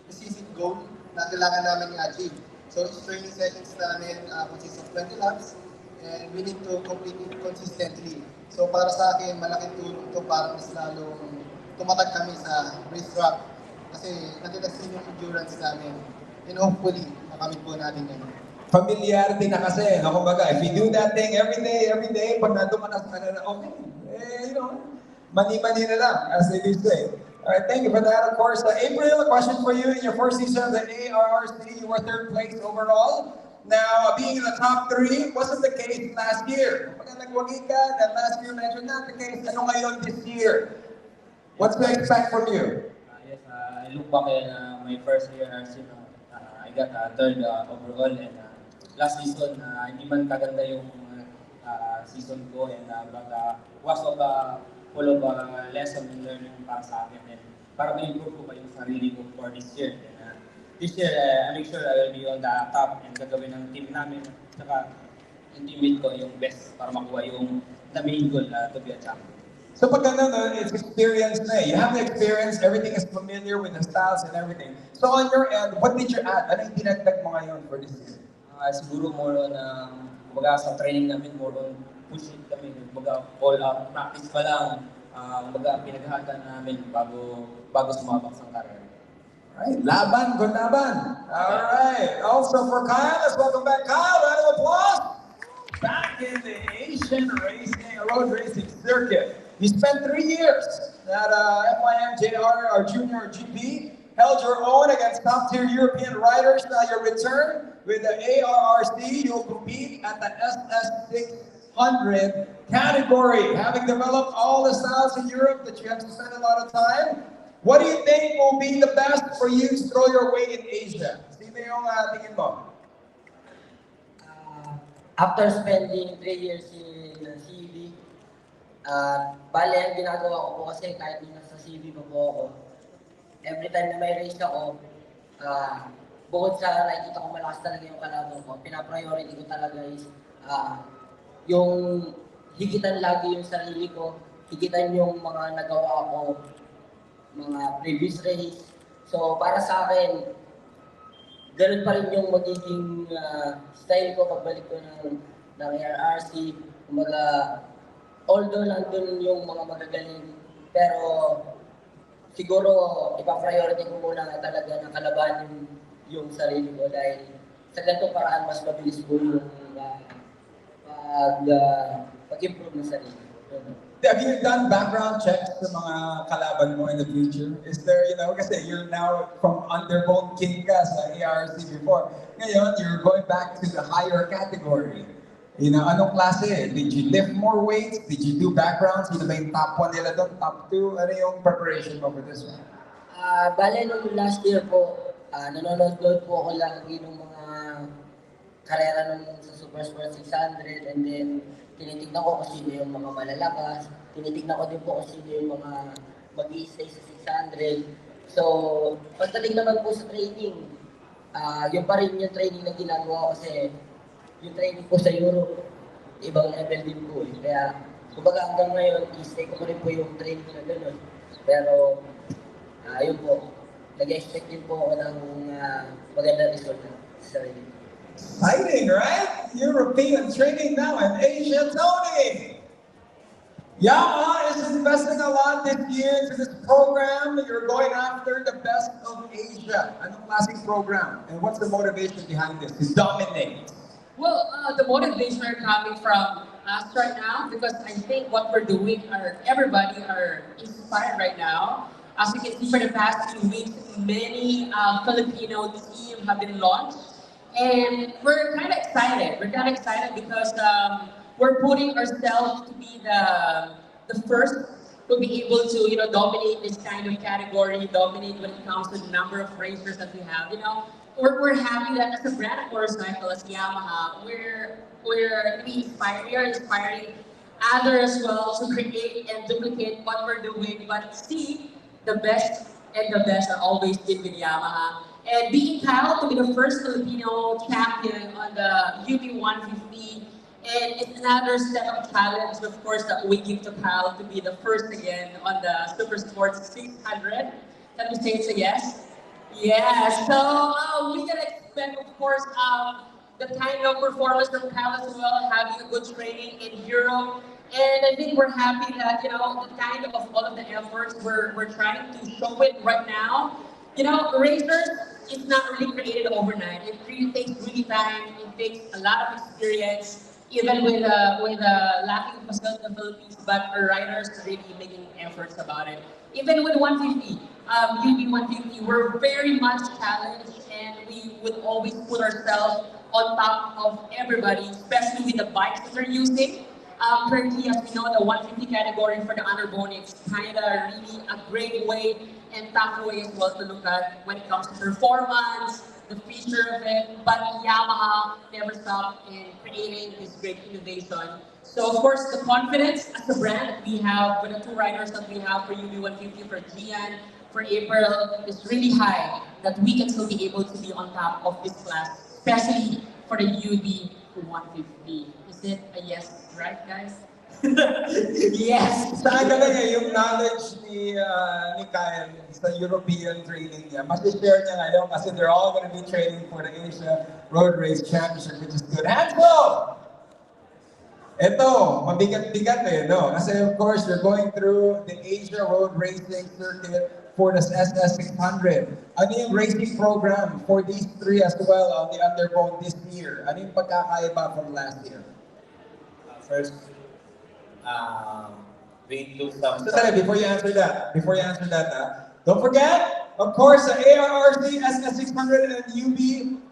specific goal na kailangan namin i-achieve. So each training sessions namin consists of 20 laps and we need to complete it consistently. So para sa akin, malaking tulong ito para mas lalong tumatag kami sa racetrack kasi natilas din yung endurance namin. And hopefully, makamit po natin yun. Familiarity na kasi, no? Kumbaga, if you do that thing every day, pag nandun ka na sa kanila, okay, you know, mani-mani na lang, as they do say. All right, thank you for that. Of course, April, a question for you. In your first season of the ARRC, you were 3rd place overall. Now, being in the top 3 wasn't the case last year. Pag nagwagi ka, and last year medyo not the case. Ano ngayon this year? What's to expect from you? Yes, I look back in my first year RC. I got 3rd overall, and last season, hindi man kaganda yung season ko, and but was of full of lesson and learning para sa akin, and para ma-improve ko pa yung sarili ko for this year. And, this year, I make sure I will be on the top and gagawin ng team namin. Saka yung teammate ko yung best para makuha yung the main goal to be a champion. So pag ganun, it's experience na eh. You have the experience, everything is familiar with the styles and everything. So on your end, what did you add? Ano yung dinagdag mo ngayon for this year? Siguro more on, kumbaga sa training namin, more on pushing kami. Kumbaga all out practice pa lang. Kumbaga pinaghahagan namin bago sumabak sa karera. Alright, laban, good laban. Alright, also for Kyle, let's welcome back Kyle. Round of applause. Back in the Asian road racing circuit. You spent 3 years at FIM JR, our junior GP, held your own against top-tier European riders. Now your return with the ARRC, you'll compete at the SS600 category. Having developed all the styles in Europe that you have spent a lot of time, what do you think will be the best for you to throw your weight in Asia? Sino yung tingin mo? After spending 3 years in CV, bale ang ginagawa ko po kasi kahit nung nasa CV pa po ako, every time na may race ako, bukod sa nakikita ko malakas talaga yung kalaban ko, pinapriority ko talaga is yung higitan lagi yung sarili ko, higitan yung mga nagawa ko, mga previous race. So para sa akin, ganun pa rin yung magiging style ko pagbalik ko ng ARRC. Kumbaga, although nandun yung mga magagaling, pero siguro ipa-priority ko muna talaga na kalabanin yung sarili ko dahil sa ganitong paraan mas mabilis po yung pag-improve ng sarili. Have you done background checks sa mga kalaban mo in the future? Is there, you know, kasi you're now from underbone king ka sa ARC before. Ngayon, you're going back to the higher category. You know, anong klase? Did you lift more weights? Did you do backgrounds? Sino ba yung top 1 nila doon? Top 2? Ano yung preparation mo for this one? Bale, nung last year po, nanonood po ako lagi ng mga karera nung sa Super Sport 600 and then tinitignan ko kung sino yung mga malalakas, tinitignan ko din po kung sino yung mga mag-i-stay sa 600. So, pagdating naman po sa training, yung pa rin yung training na ginagawa ko kasi yung training po sa Europe, ibang level din po eh. Kaya, kumbaga hanggang ngayon, i-stay ko rin po yung training na gano'n. Pero, yun po, nag-expect din po ako ng magandang result sa sarili. Exciting, right? European training now in Asia, Tony! Yamaha is investing a lot this year into this program. You're going after the best of Asia. Anong klaseng program? And what's the motivation behind this? To dominate. Well, the motivation are coming from us right now because I think what we're doing everybody are inspired right now. As you can see for the past few weeks, many Filipino teams have been launched. And we're kind of excited. We're kind of excited because we're putting ourselves to be the first to be able to dominate this kind of category, dominate when it comes to the number of racers that we have. We're happy that as a brand of motorcycle, as Yamaha, we are inspiring others as well to create and duplicate what we're doing, but see the best and the best are always been with Yamaha. And being proud to be the first Filipino champion on the UB 150, and it's another step of challenge, of course, that we give to Kyle to be the first again on the Super Sports 600. Can we say it's a yes? Yeah, so we can expect, of course, the kind of performance from Kyle as well, having a good training in Europe. And I think we're happy that, the kind of all of the efforts we're trying to show it right now. Racers, it's not really created overnight. It really takes really time. It takes a lot of experience, even with lacking facility in the Philippines. But our riders are really making efforts about it. Even with 150, UB 150, we're very much challenged, and we would always put ourselves on top of everybody, especially with the bikes that we're using. Currently, as we know, the 150 category for the underbone, it's kind of really a great way and tough way as well to look at when it comes to performance, the feature of it. But Yamaha never stopped in creating this great innovation. So of course, the confidence as a brand we have with the two riders that we have for UB 150, for Gian, for April, is really high that we can still be able to be on top of this class, especially for the UB 150. Is it a yes, right, guys? Yes! Saan ka niya yung knowledge ni Kyle sa European training niya? Mas-share niya ngayon kasi they're all going to be training for the Asia Road Race Championship, which is good. Hands up! Ito, mabigat-bigat no? Kasi of course, you're going through the Asia Road Racing Circuit for the SS600. Ano yung racing program for these three as well on the underbone this year? Ano yung pagkakaiba from last year? First, we do some... So before you answer that, don't forget, of course, the ARRC SS600 and UB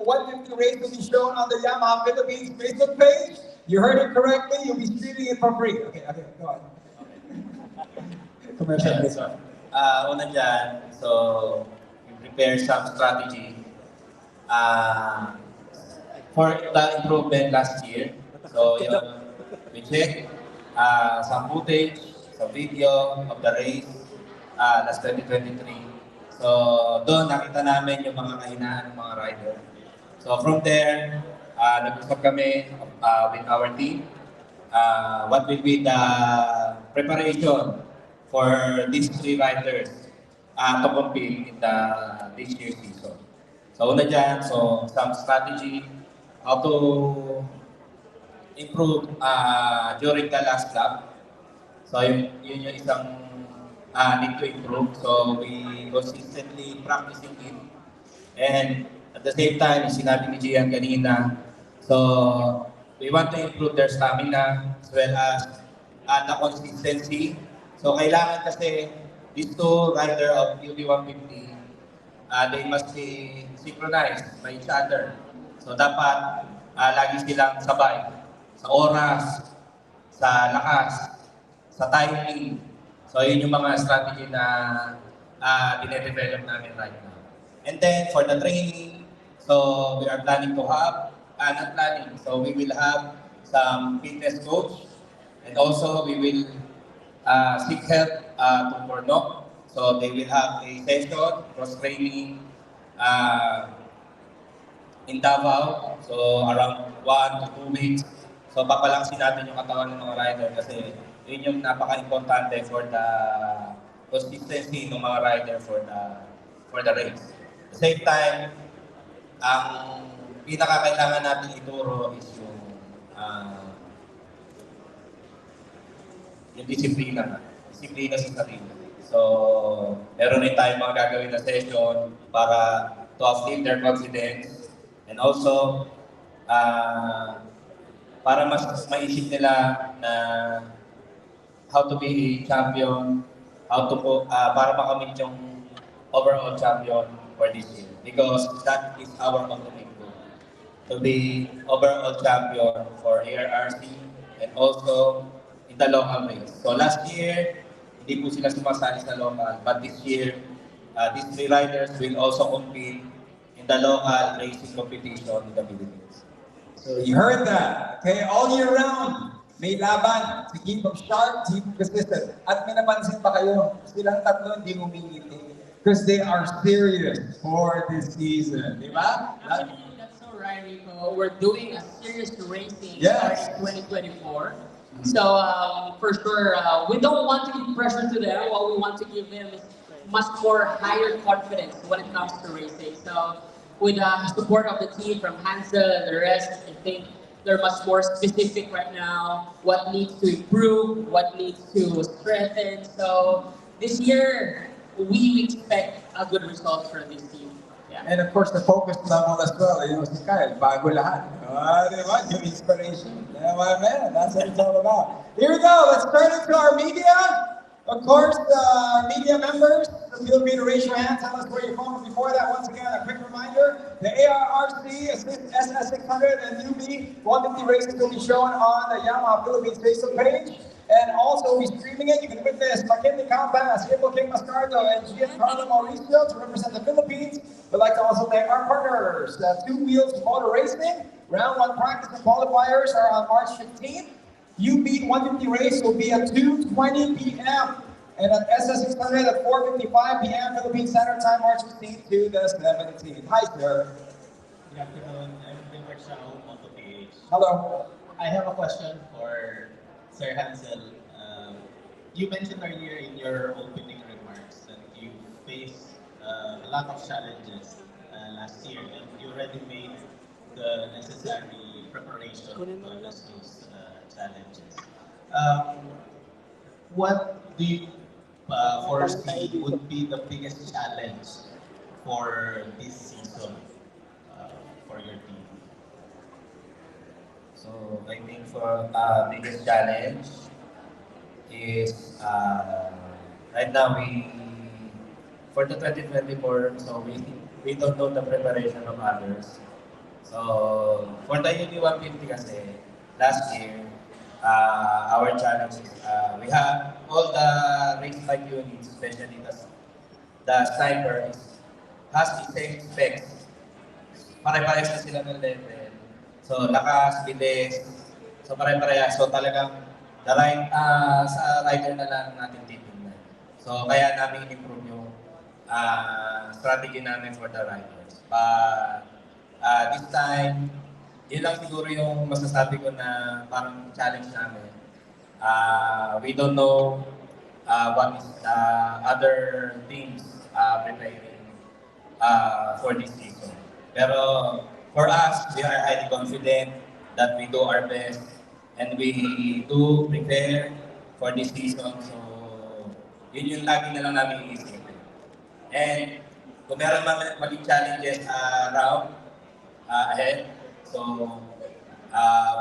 150 race will be shown on the Yamaha Philippines Facebook page. You heard it correctly, you'll be streaming it for free. Okay, go on. Commercial break. Una dyan, so we prepare some strategy for the improvement last year. So we check some footage, some video of the race last 2023. So doon nakita namin yung mga kahinaan ng mga rider. So from there, nag-usap kami with our team. What will be the preparation for these three riders to compete in this year's season. So una dyan, so some strategy, how to improve during the last lap. So yun yung isang need to improve. So we consistently practicing it. And at the same time, sinabi ni Gian kanina, so we want to improve their stamina as well as the consistency. So kailangan kasi these two rider of UB 150, they must be synchronized by each other. So dapat lagi silang sabay sa oras, sa lakas, sa timing. So yun yung mga strategy na dine-develop namin right now. And then for the training, so we are planning to have, not planning, so we will have some fitness coach, and also we will seek help to Porno. So they will have a session, cross-training in Davao, so around 1 to 2 weeks. So papalaksin natin yung katawan ng mga rider kasi yun yung napaka-importante for the consistency ng mga rider for the race. At the same time, ang pinakakailangan natin ituro is yung disiplina nga. Disiplina sa sarili. So, meron rin tayong mga gagawin na session para to uplift their confidence. And also, para mas maisip nila na how to be a champion, how to para makamit yung overall champion for this year. Because that is our ultimate goal. To be overall champion for ARRC and also in the local race. So last year, hindi po sila sumasali sa local, but this year, these three riders will also compete in the local racing competition in the Philippines. So you heard that, okay? All year round, may laban. So keep them sharp, keep consistent. At may napansin pa kayo, silang tatlo hindi umingiti. Because they are serious for this season, di ba? That's so right, Rico. We're doing a serious racing Yes. starting 2024. So for sure, we don't want to give pressure to them. What we want to give them is much more higher confidence when it comes to racing. So with the support of the team from Hansel and the rest, I think they're much more specific right now. What needs to improve, what needs to strengthen. So this year, we expect a good result from this team. Yeah. And of course, the focus level as well. You know, si Kyle, bago lahat. Di ba? Yung inspiration. Yeah, my man, that's what it's all about. Here we go. Let's turn it to our media. Of course, media members, feel free to raise your hand, tell us where you're from. Before that, once again, a quick reminder, the ARRC SS600 and newbie 150 races will be shown on the Yamaha Philippines Facebook page. And also, we'll be streaming it. You can witness McKinley Campas, April King Mascardo, and Giancarlo Mauricio to represent the Philippines. We'd like to also thank our partners, Two Wheels Motor Racing. Round 1 practice and qualifiers are on March 15th. UB 150 race will be at 2:20 p.m. and at SS600 at 4:55 p.m. Philippine Standard Time, March 15th to the 17th. Hi, sir. Good afternoon. I'm Wilbert Shao, Moto-PH. Hello. I have a question for Sir Hansel. You mentioned earlier in your opening remarks that you faced a lot of challenges last year, and you already made the necessary preparation to address those challenges. What do you foresee would be the biggest challenge for this season for your team? So I think for biggest challenge is right now for the 2024, so we don't know the preparation of others. So for the UD 150 kasi last year, our challenge is we have all the race bike units, especially the sniper has the same specs. Pare-parehas na sila ng level. So, lakas, bilis. So, pare-parehas. So, talagang sa rider na lang natin titignan. So, kaya namin in-improve yung strategy namin for the riders. But this time, yun lang siguro yung masasabi ko na parang challenge namin. We don't know what is the other teams preparing for this season. Pero for us, we are highly confident that we do our best and we do prepare for this season. So, yun yung lagi na lang namin iisipin. And kung meron maging challenges ahead, so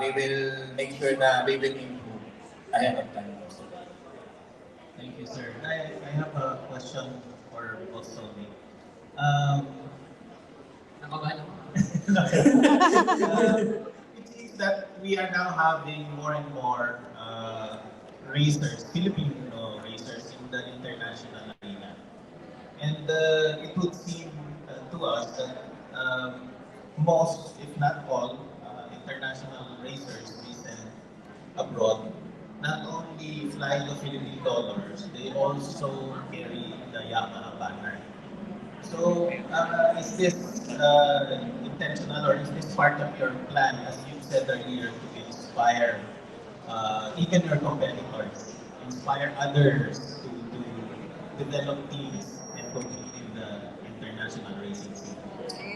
we will make sure na we will improve ahead of time. Thank you, sir. I have a question for both Sony. It seems that we are now having more and more racers, Filipino racers in the international arena. And it would seem to us that most, if not all, international racers we send abroad not only fly the Philippine colors, they also carry the Yamaha banner. So, is this intentional or is this part of your plan, as you said earlier, to inspire even your competitors, inspire others to develop teams and compete in the international racing scene?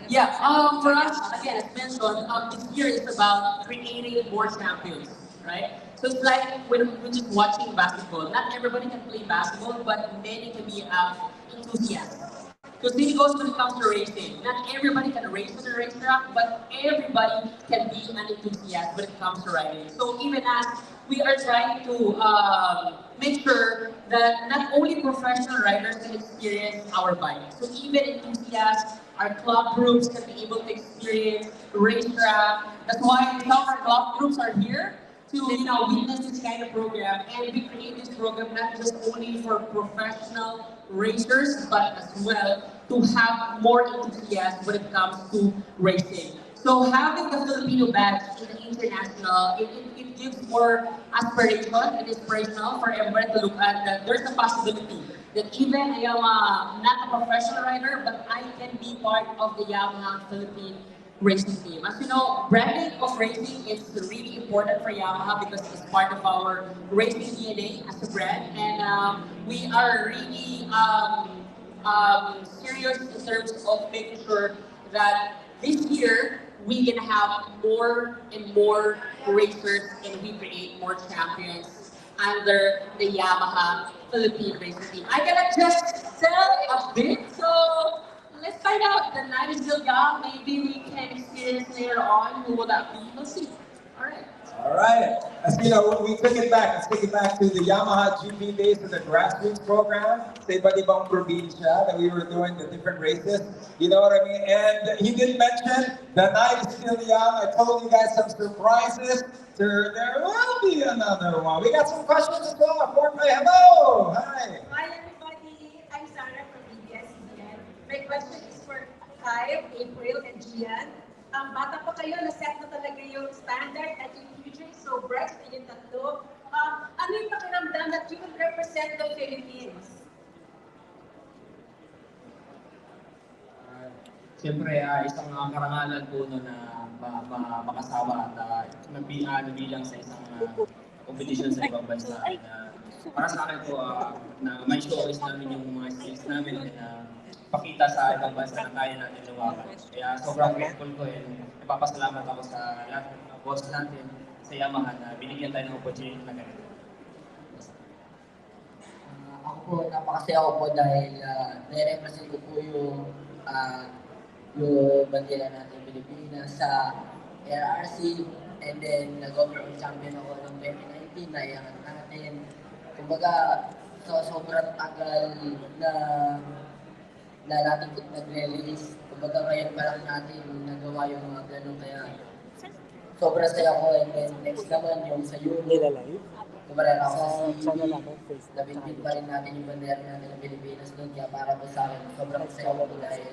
Yeah, for us, again, as mentioned, this year is about creating more champions. right? So it's like when we're just watching basketball. Not everybody can play basketball, but many can be enthusiasts. Because same goes when it comes to racing. Not everybody can race on the racetrack, but everybody can be an enthusiast when it comes to riding. So even as we are trying to make sure that not only professional riders can experience our bike, so even enthusiasts, our club groups can be able to experience racetrack. That's why some of our club groups are here to witness this kind of program, and we create this program not just only for professional racers, but as well to have more enthusiasts when it comes to racing. So having the Filipino badge in the international, it gives more aspiration and inspirational for everyone to look at that there's a possibility that even I am not a professional rider, but I can be part of the Yamaha Philippine Racing Team. As you know, branding of racing is really important for Yamaha because it's part of our racing DNA as a brand, and we are really serious in terms of making sure that this year we're gonna have more and more racers and we create more champions under the Yamaha Philippine Racing Team. I cannot just tell a bit, so let's find out. The night is still young. Maybe we can experience later on. Who will that be? We'll see. All right. All right. As you know, we take it back. Let's take it back to the Yamaha GP days of the grassroots program. Sa iba't ibang probinsya that we were doing the different races. You know what I mean? And he did mention the night is still young. I told you guys some surprises. There will be another one. We got some questions as well. Hello. Hi. Hi everybody. I'm Sarah from ABS-CBN. My question is for Kai, April, and Gian. Bata pa kayo, na-set na talaga yung standard at yung future so bright sa inyong tatlo. Ano yung pakiramdam that you will represent the Philippines? Siyempre, isang karangalan po na makasama at nabilang sa isang competition sa ibang bansa. Para sa akin po, na may showcase namin yung mga skills namin na pakita sa ibang bansa na kaya natin lumaban. Kaya sobrang grateful ko and napapasalamat ako sa lahat ng boss natin sa Yamaha na binigyan tayo ng opportunity na ganito. Ako po, napakasaya ko po dahil nire-represent ko po yung bandila natin Pilipinas sa RRC, and then nag-overall champion ako ng 2019 na iangat natin. Kumbaga, sobrang tagal na natin nagre-release. Kumbaga ngayon pa lang natin nagawa yung mga ganun, kaya sobrang saya ko. And then next naman yung sa Euro, kumbaga ako sa CV, nabitbit pa rin natin yung bandera natin ng Pilipinas doon. Kaya para po sa akin, sobrang saya ko dahil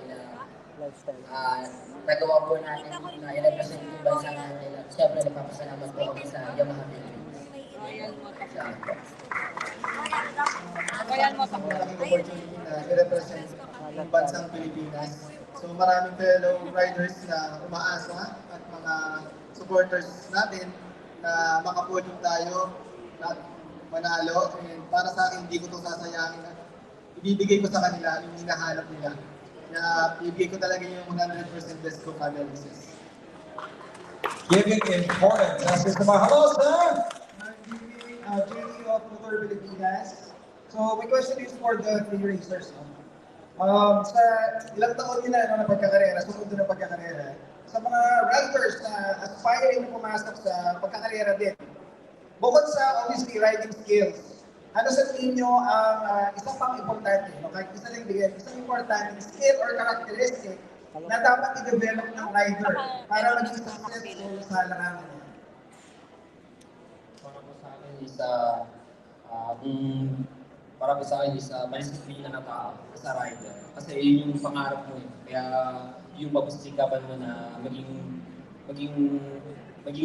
nagawa po natin na i-represent yung bansa natin. At syempre nagpapasalamat po kami sa Yamaha Philippines. Malaking opportunity na i-represent yung bansang Pilipinas. So maraming fellow riders na umaasa at mga supporters natin na makapodium tayo at manalo. And para sa akin, hindi ko ito sasayangin. Ibibigay ko sa kanila yung hinahanap nila. Na ibigay ko talaga yung 100% best ko kada races. Giving importance. Hello, sir. JC of Motor Pilipinas. So my question is for the three racers. Sa ilang taon nila na pagkakarera, sumunod na pagkakarera, sa mga riders na aspiring na pumasok sa pagkakarera din, bukod sa obviously riding skills, ano sa tingin nyo ang isang pang importante, kahit isa lang bigyan, isang importante skill or characteristic na dapat i-develop ng rider para maging successful sa larangan niya? Para po sa akin is malisiplina na tao sa rider. Kasi yun yung pangarap mo eh. Kaya yung mapasikapan mo na maging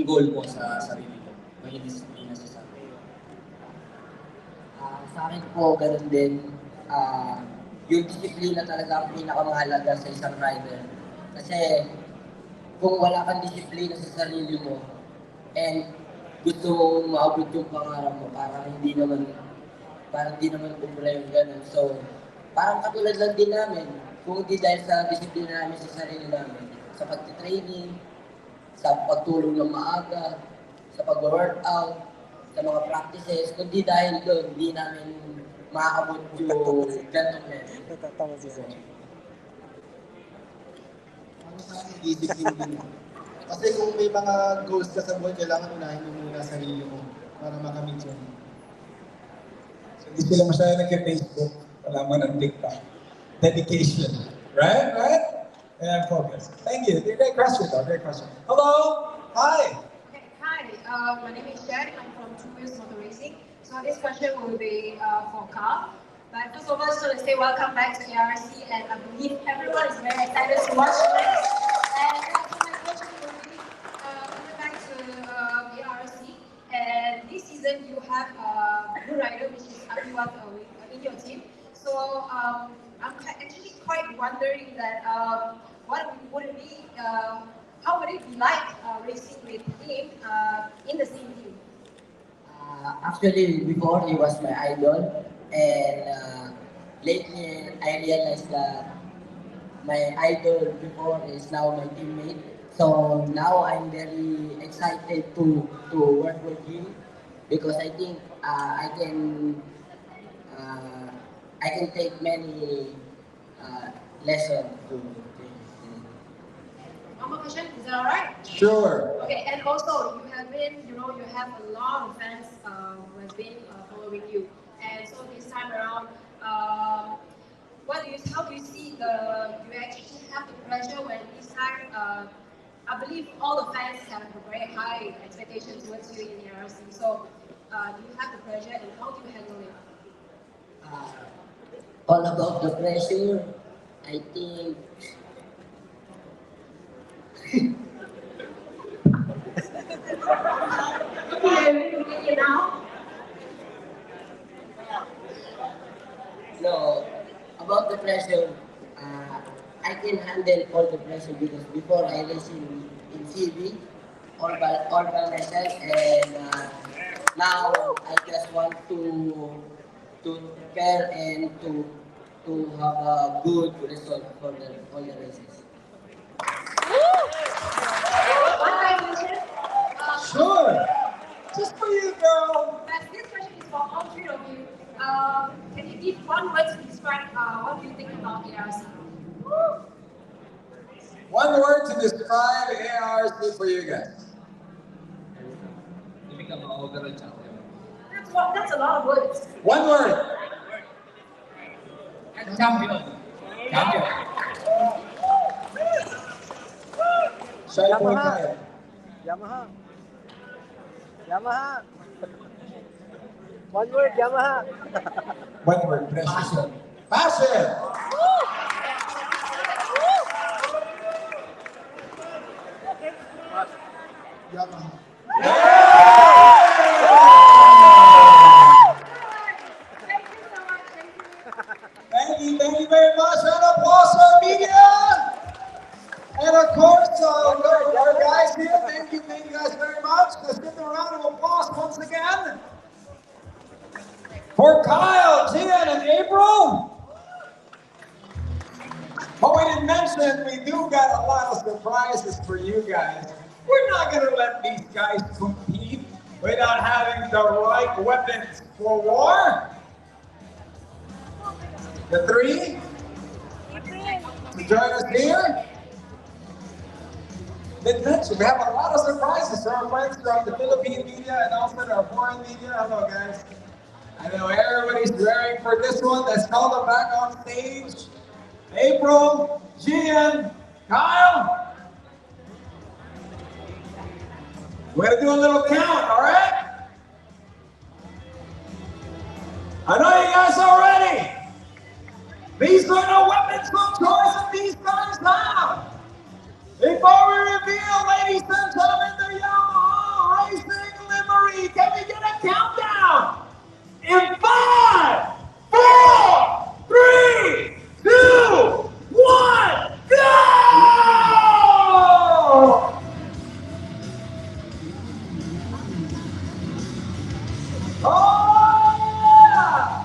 goal mo sa sarili mo. Maging disiplina sa sarili. Sa akin po, ganun din. Yung disiplina talaga ang pinakamahalaga sa isang rider. Kasi kung wala kang disiplina sa sarili mo and gusto mong maabot yung pangarap mo, parang hindi naman kumpula yung gano'n. So, parang katulad lang din namin, kung hindi dahil sa disiplina namin sa sarili namin, sa pag-training, sa pagtulong ng maaga, sa pag-workout, sa mga practices, kundi dahil doon, hindi namin maabot yung gantong level. Natatawa si Sir. Discipline din. Kasi kung may mga goals ka sa buhay, kailangan unahin mo muna sarili mo para makamit yun. So, hindi sila masyado nagka-Facebook. Wala man ng TikTok. Dedication. Right? Right? And focus. Thank you. Great question, though. Great question. Hello? Hi. Okay, hi. My name is Jen. I'm from Two Wheels Motor Racing. So this question will be for Carl. But first of all, so let's say welcome back to ARC, and I believe everyone is very excited to watch this. And so my question will be coming back to ARC. And this season you have a new rider, which is everyone in your team. So I'm actually quite wondering that what would it be, how would it be like racing with him in the same team? Actually, before he was my idol, and lately I realized that my idol before is now my teammate. So now I'm very excited to work with him because I think I can take many lessons to. One more question, is that alright? Sure. Okay, and also you have been, you have a lot of fans who have been following you. And so this time around, how do you see you actually have the pressure when this time, I believe all the fans have a very high expectation towards you in the RC. So do you have the pressure and how do you handle it? All about the pressure, I think. No, about the pressure, I can handle all the pressure because before I raced in CV, all by myself, and now I just want to prepare and to have a good result for all the races. One last question. Sure. Just for you, girl. This question is for all three of you. Can you give one word to describe what do you think about ARC? One word to describe ARC for you guys. To become an overall champion. That's a lot of words. One word. Champion. Champion. Yamaha. Yamaha. Yamaha. One word, Yamaha. One word. Passion. Passion. Yamaha. Thank you very much. And applause for media. And of course, our guys here, thank you guys very much. Let's give them a round of applause once again. For Kyle, Gian, and April. But we didn't mention, we do got a lot of surprises for you guys. We're not going to let these guys compete without having the right weapons for war. The three to join us here. Didn't mention, we have a lot of surprises for our friends from the Philippine media and also our foreign media. Hello, guys. I know everybody's raring for this one. Let's call them back on stage. April, Gian, Kyle. We're gonna do a little count, all right? I know you guys are ready. These are the weapons of choice that these guys have. Before we reveal, ladies and gentlemen, the Yamaha Racing livery, can we get a countdown? In 5, 4, 3, 2, 1, go! Oh, yeah!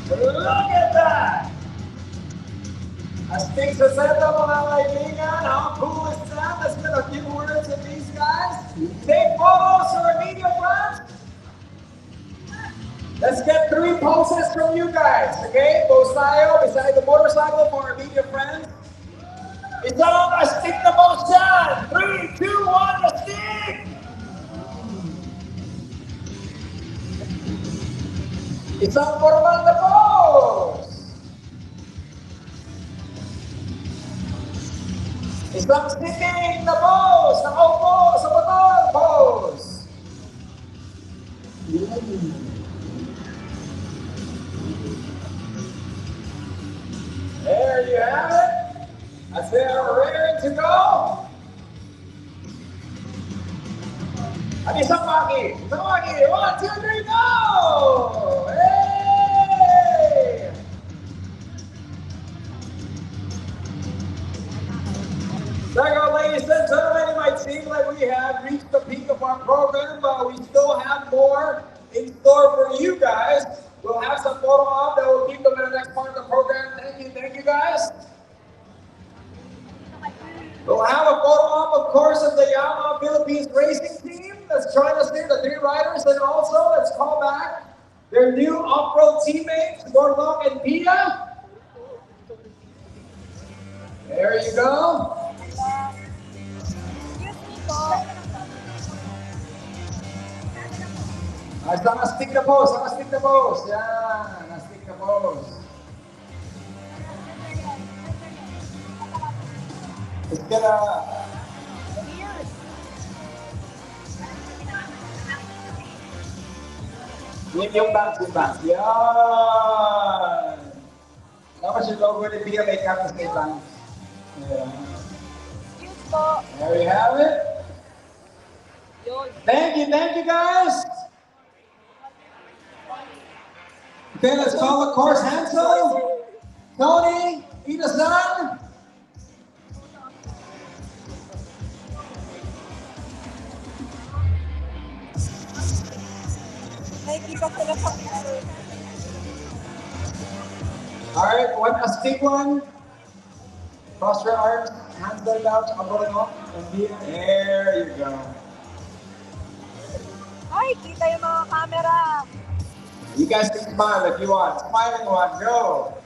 Look at that! Astig sa seta, mga kaibigan. How cool is that? Let's get a few words of these guys. Take photos for media friends. Let's get 3 poses from you guys, okay? Pose tayo beside the motorcycle for our media friends. Isang astig na pose dyan. 3, 2, 1, astig! Isang formal na pose. Isang sitting na pose. Nakaupo sa motor pose. There you have it. As they are ready to go. At isang pagi. Isang pagi. 1, 2, 3, go! Hey! So, ladies and gentlemen, it might seem like we have reached the peak of our program, but we still have more in store for you guys. We'll have some photo op that will keep them in the next part of the program. Thank you guys. We'll have a photo op, of course, of the Yamaha Philippines Racing Team that's joined us here, the 3 riders, and also let's call back their new off-road teammates, Borlok and Pia. There you go. Astig na pose, astig na pose. Yan, astig na pose. It's gonna... Yung bangs, yung bangs. Yan! Tapos yung logo ni Pia may kapos kay bangs. Yeah. There you have it. Thank you guys. Okay, let's call of course Hansel, Tony, Ida-san. All right, one astig one. Cross your arms, hands down, abang up, and there you go. Ay, kita yung mga camera. You guys can smile if you want. Smiling one, go.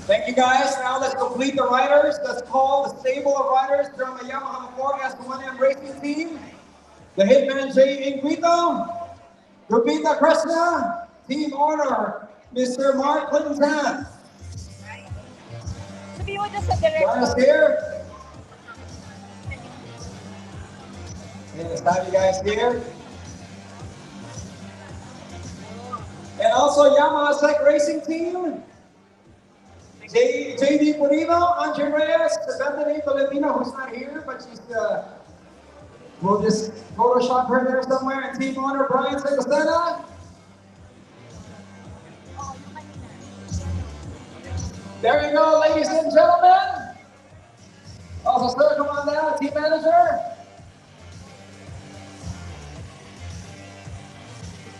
Thank you guys. Now let's complete the riders. Let's call the stable of riders from the Yamaha 4S1M Racing Team. The Hitman J. Ingrito, Rupita Krishna, Team Owner, Mr. Mark Clinton. Sabihin mo dyan sa director. Join us here. Let's have you guys here. And also Yamaha Sec Racing Team. JD Purino, Andre Reyes, the Bethany Filipino, who's not here, but she's we'll just Photoshop her there somewhere. And team owner Brian Segosena. There you go, ladies and gentlemen. Also, sir, come on down, team manager.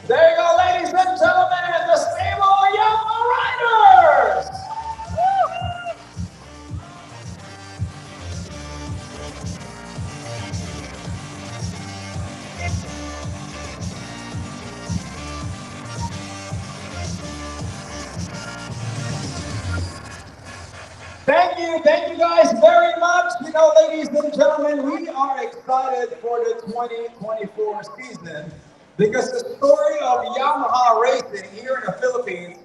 There you go, ladies and gentlemen, the stable Yamaha Riders. Thank you guys very much. You know, ladies and gentlemen, we are excited for the 2024 season because the story of Yamaha Racing here in the Philippines,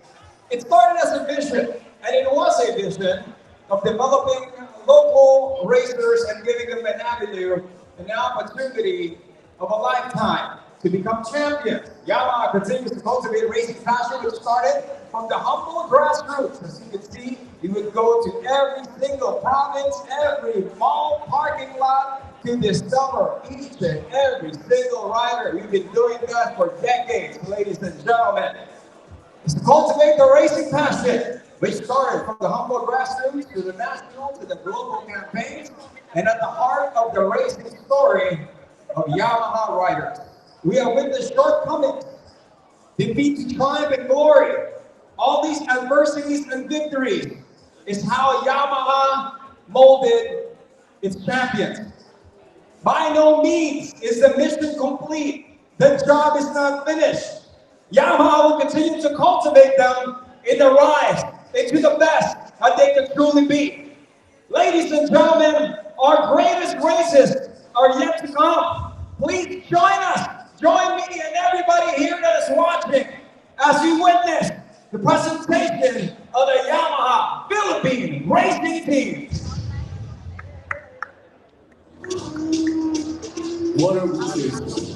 it started as a vision, and it was a vision of developing local racers and giving them an avenue and the opportunity of a lifetime to become champions. Yamaha continues to cultivate racing passion, which started from the humble grassroots. As you can see, you would go to every single province, every mall parking lot to discover each and every single rider. We've been doing that for decades, ladies and gentlemen. It's to cultivate the racing passion, which started from the humble grassroots to the national to the global campaigns, and at the heart of the racing story of Yamaha riders. We have witnessed shortcomings, defeat to triumph and glory, all these adversities and victories is how Yamaha molded its champions. By no means is the mission complete. The job is not finished. Yamaha will continue to cultivate them in the rise into the best that they can truly be. Ladies and gentlemen, our greatest races are yet to come. Please join us, join me and everybody here that is watching as we witness the presentation of the Yamaha Philippine Racing Team. What are we chasing?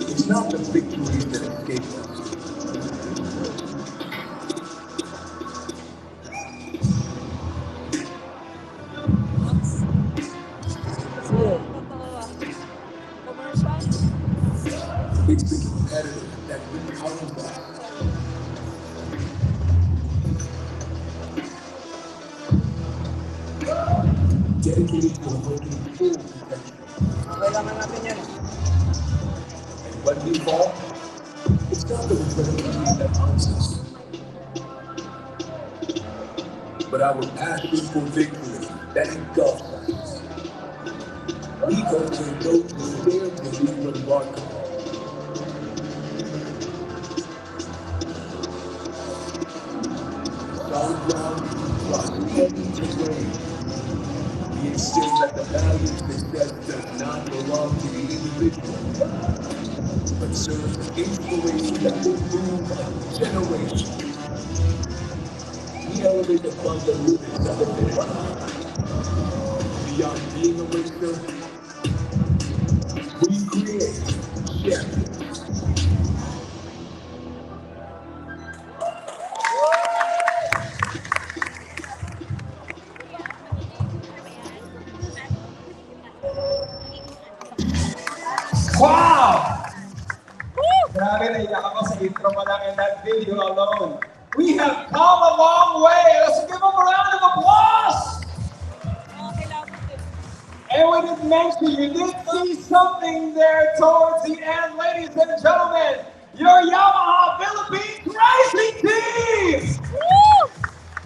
It's not the victories that escape us. It's the competitor that empowers us. Dedicated to awakening full potential. And when we fall, it's not the adrenaline that harms us, but our passion for victory that engulfs us. We cultivate those who dare to be remarkable. Solid ground across every terrain. We instill that the value of success does not belong to the individual, but serves as inspiration that will move generations. We elevate the fundamentals of the finish line. Beyond being a racer, we create champions. Wow! Grabe, naiyak ako sa intro pa lang in that video alone. We have come a long way. Let's give them a round of applause! And we didn't mention, you did see something there towards the end, ladies and gentlemen. Your Yamaha Philippines Racing Team!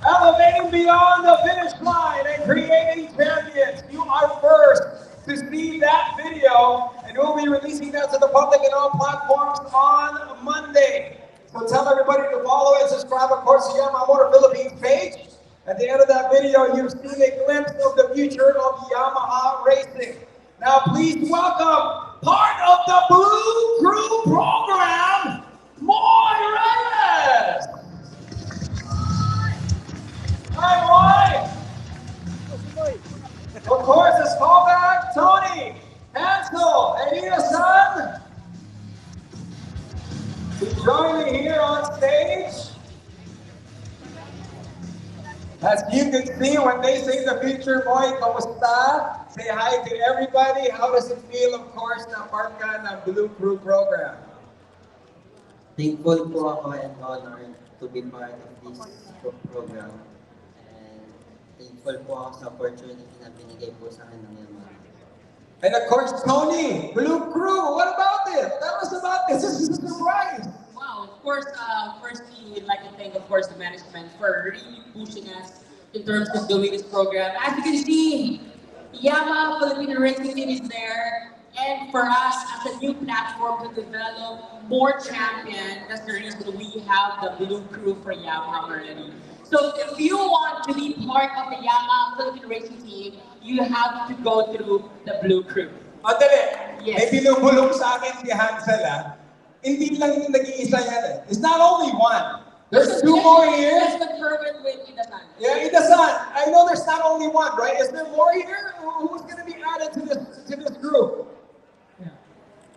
Elevating beyond the finish line and creating champions. You are first to see that video, and we'll be releasing that to the public and all platforms on Monday. So tell everybody to follow and subscribe, of course, to Yamaha Motor Philippines page. At the end of that video, you've seen a glimpse of the future of Yamaha racing. Now, please welcome part of the Blue Crew program, Moy Reyes. Hi, Moy. Of course, the smallback, Tony, Hansel, and Ida-san. To join me here on stage. As you can see, when they say the future, Moy, kamusta? Say hi to everybody. How does it feel, of course, na part ka ng Blue Crew program? Thankful po ako and honored to be part of this program. And thankful po ako sa opportunity na binigay po sa akin ng Yamaha. And of course, Tony, Blue Crew, what about it? Tell us about this. This is a surprise. Wow, of course, firstly, we'd like to thank, of course, the management for really pushing us in terms of doing this program. As you can see, Yamaha Filipino Racing Team is there, and for us, as a new platform to develop more champions, that's the reason we have the Blue Crew for Yamaha already. So if you want to be part of the Yamaha Filipino Racing Team, you have to go through the Blue Crew. O, dali. Yes. May binubulong sa akin si Hansel, Hindi lang yung nag-iisa yan It's not only one. There's two more here. Let's confirm it with Ida-san. Yeah, Ida-san. I know there's not only one, right? Is there more here? Who's going to be added to this group? Yeah,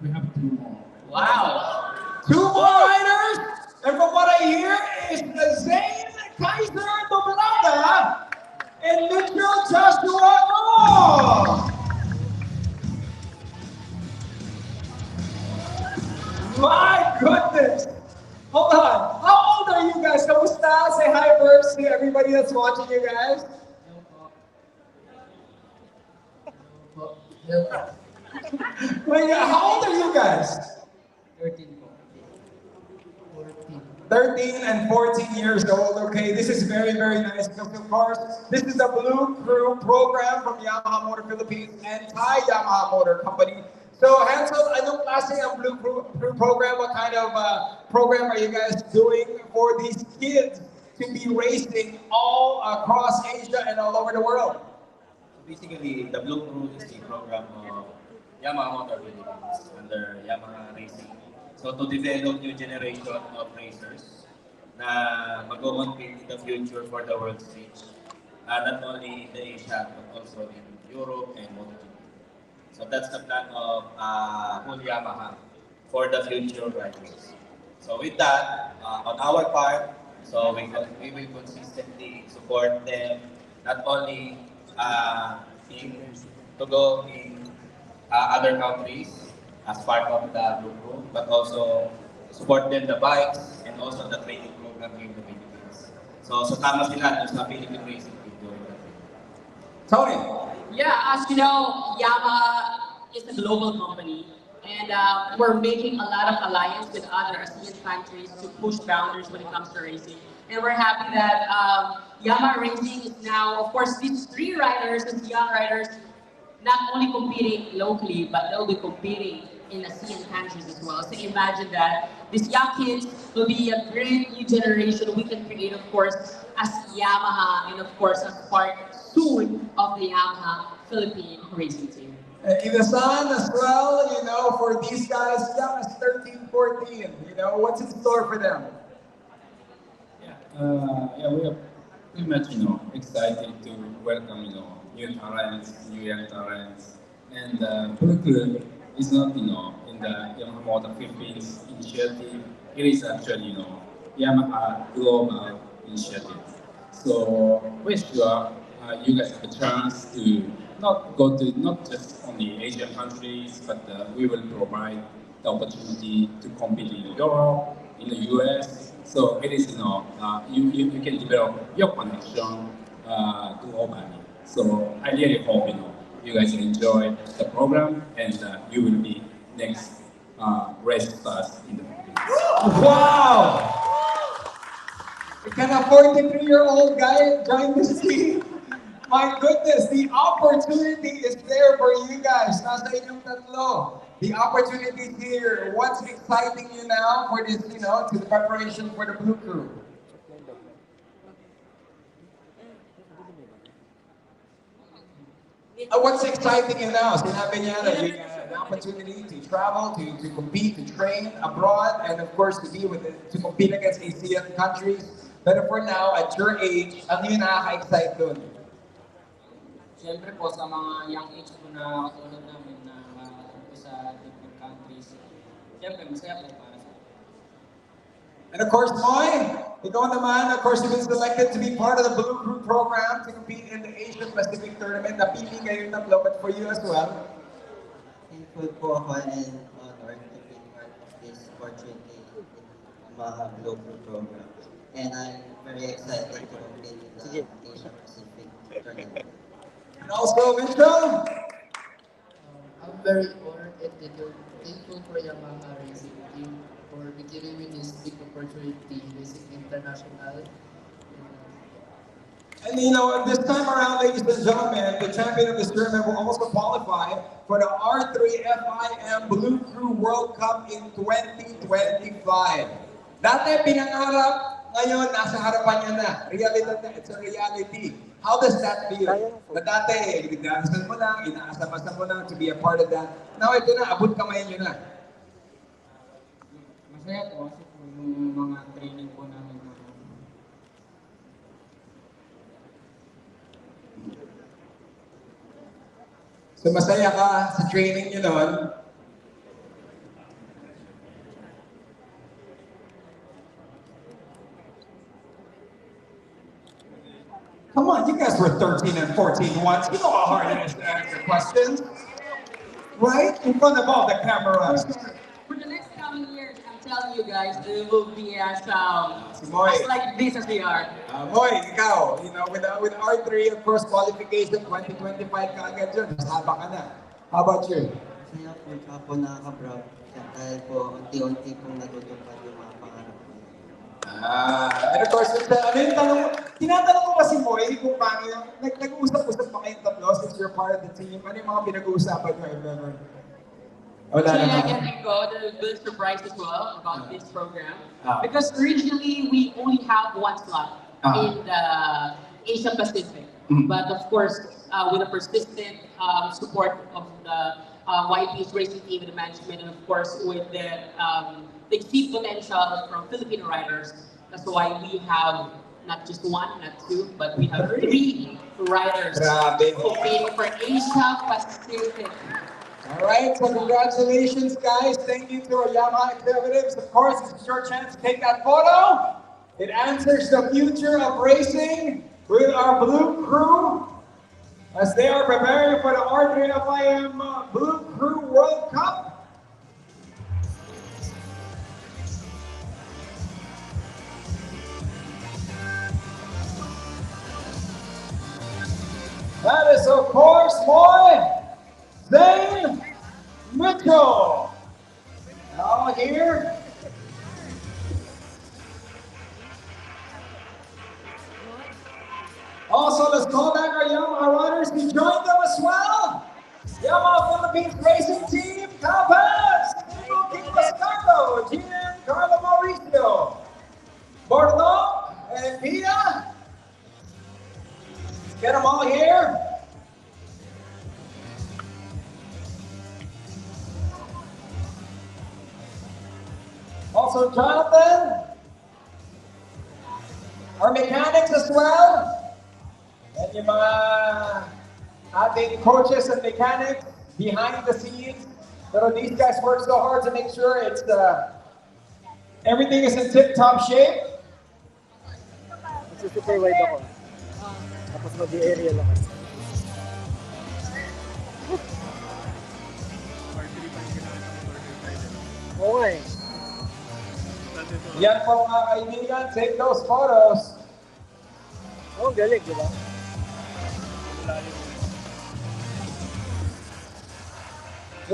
we have 2 more. Wow. 2 more riders. And from what I hear is Zane Kaiser Doblada and Mitchell Joshua Noor. My goodness! Hold on. How old are you guys? Kamusta? Say hi first to everybody that's watching you guys. Wait, how old are you guys? 13 po. 13 and 14 years old. Okay, this is very, very nice because of course, this is the Blue Crew program from Yamaha Motor Philippines and Thai Yamaha Motor Company. So Hansel, anong klase ang Crew program? What kind of program are you guys doing for these kids to be racing all across Asia and all over the world? Basically, the Blue Crew is a program of Yamaha Motor Philippines under Yamaha Racing. So to develop new generation of racers na mag-compete in the future for the world stage, not only in the Asia but also in Europe and MotoGP. So that's the plan of whole Yamaha for the future riders. So with that, on our part, so we will consistently support them not only in to go in other countries as part of the Blue Crew, but also support them the bikes and also the training program here in the Philippines. So tama sila dun sa Philippine Racing Team during that time. Tony. Yeah, as you know, Yamaha is a global company, and we're making a lot of alliance with other ASEAN countries to push boundaries when it comes to racing. And we're happy that Yamaha Racing is now, of course, these three riders, these young riders, not only competing locally, but they'll be competing in ASEAN countries as well. So imagine that these young kids will be a great new generation we can create, of course, as Yamaha, and of course, as part soon of the Yamaha Philippine Racing Team. Inasan as well, you know, for these guys, young as 13, 14, you know, what's in store for them? Yeah, we are pretty much, excited to welcome, new talents, new young talents. And Blue Crew is not, in the Yamaha Motor Philippines initiative. It is actually, Yamaha Global initiative. So we're sure you guys have a chance to not just only Asian countries, but we will provide the opportunity to compete in Europe, in the US. So it is, you can develop your connection globally. So I really hope, you guys enjoy the program and you will be next race stars in the Philippines. Wow! Can a 43-year-old guy join this team? My goodness, the opportunity is there for you guys. Nasa inyong tatlo. The opportunity is here. What's exciting you now for this, to the preparation for the Blue Crew? What's exciting you now? Sinabi niya na you have an opportunity to travel, to compete, to train abroad, and of course to compete against ASEAN countries. But for now, at your age, ano yung nakaka-excite dun? Siyempre po sa mga young age po na katulad namin na sa different countries, siyempre masaya po para sa And of course, Moy, ikaw naman, of course, you've been selected to be part of the Blue Crew program to compete in the Asian Pacific Tournament. Napili kayong tatlo, but for you as well. Thankful po ako and honored to be part of this opportunity in Yamaha Blue Crew program. And I'm very excited to compete in the Asian Pacific Tournament. And also, Mitchell. I'm very honored and thankful for Yamaha Racing Team for giving me this big opportunity racing international. And this time around, ladies and gentlemen, the champion of this tournament will also qualify for the R3 FIM Blue Crew World Cup in 2025. Dati pinangarap, ngayon nasa harapan niya na. Reality na, it's a reality. How does that feel? Na dati, dinarasan mo lang, inaasamasan mo lang to be a part of that. Now ito na, abot kamay niyo na. Masaya po kasi po yung mga training po namin. So masaya ka sa training niyo noon. Come on, you guys were 13 and 14 once. You know how hard it is to answer questions. Right? In front of all the cameras. For the next coming years, I'm telling you guys, it will be as Moy. like this as we are. Moy, ikaw, with R3, of course, qualification, 2025 ka agad dyan. Haba ka na. How about you? Masaya po, tsaka po nakaka-proud. Dahil po, unti-unti pong natutupad yung mga pangarap ko. And of course, ano yung tanong, tinatanong ko kasi mo, kung paano, nag-uusap-usap pa kayong tatlo since you're part of the team. Ano yung mga pinag-uusapan nyo, if ever? Wala Actually, I naman. can go to the surprise as well about this program. Ah. Because originally, we only have one slot in the Asia Pacific. But of course, with the persistent support of the YP's racing team and the management, and of course with the key potential from Filipino riders, that's why we have not just one, not two, but we have three riders Grabe. competing for Asia Pacific. All right, so congratulations, guys. Thank you to our Yamaha executives. Of course, it's your chance to take that photo. It answers the future of racing with our Blue Crew as they are preparing for the R3FIM Blue Crew World Cup. That is, of course, Moy Zane Mitchell. Now here. Also, let's call back our Yamaha riders to join them as well. Yamaha Philippines Racing Team, Calvez, King Moscato, Giancarlo Mauricio, Bordeaux, and Pia. Get them all here. Also, Jonathan, our mechanics as well. And yung mga ating coaches and mechanics behind the scenes. Pero these guys work so hard to make sure it's everything is in tip-top shape. Super wide ako. Tapos mag-area lang. Oo nga eh. Yan po mga kaibigan, take those photos. Oo, galing, di ba?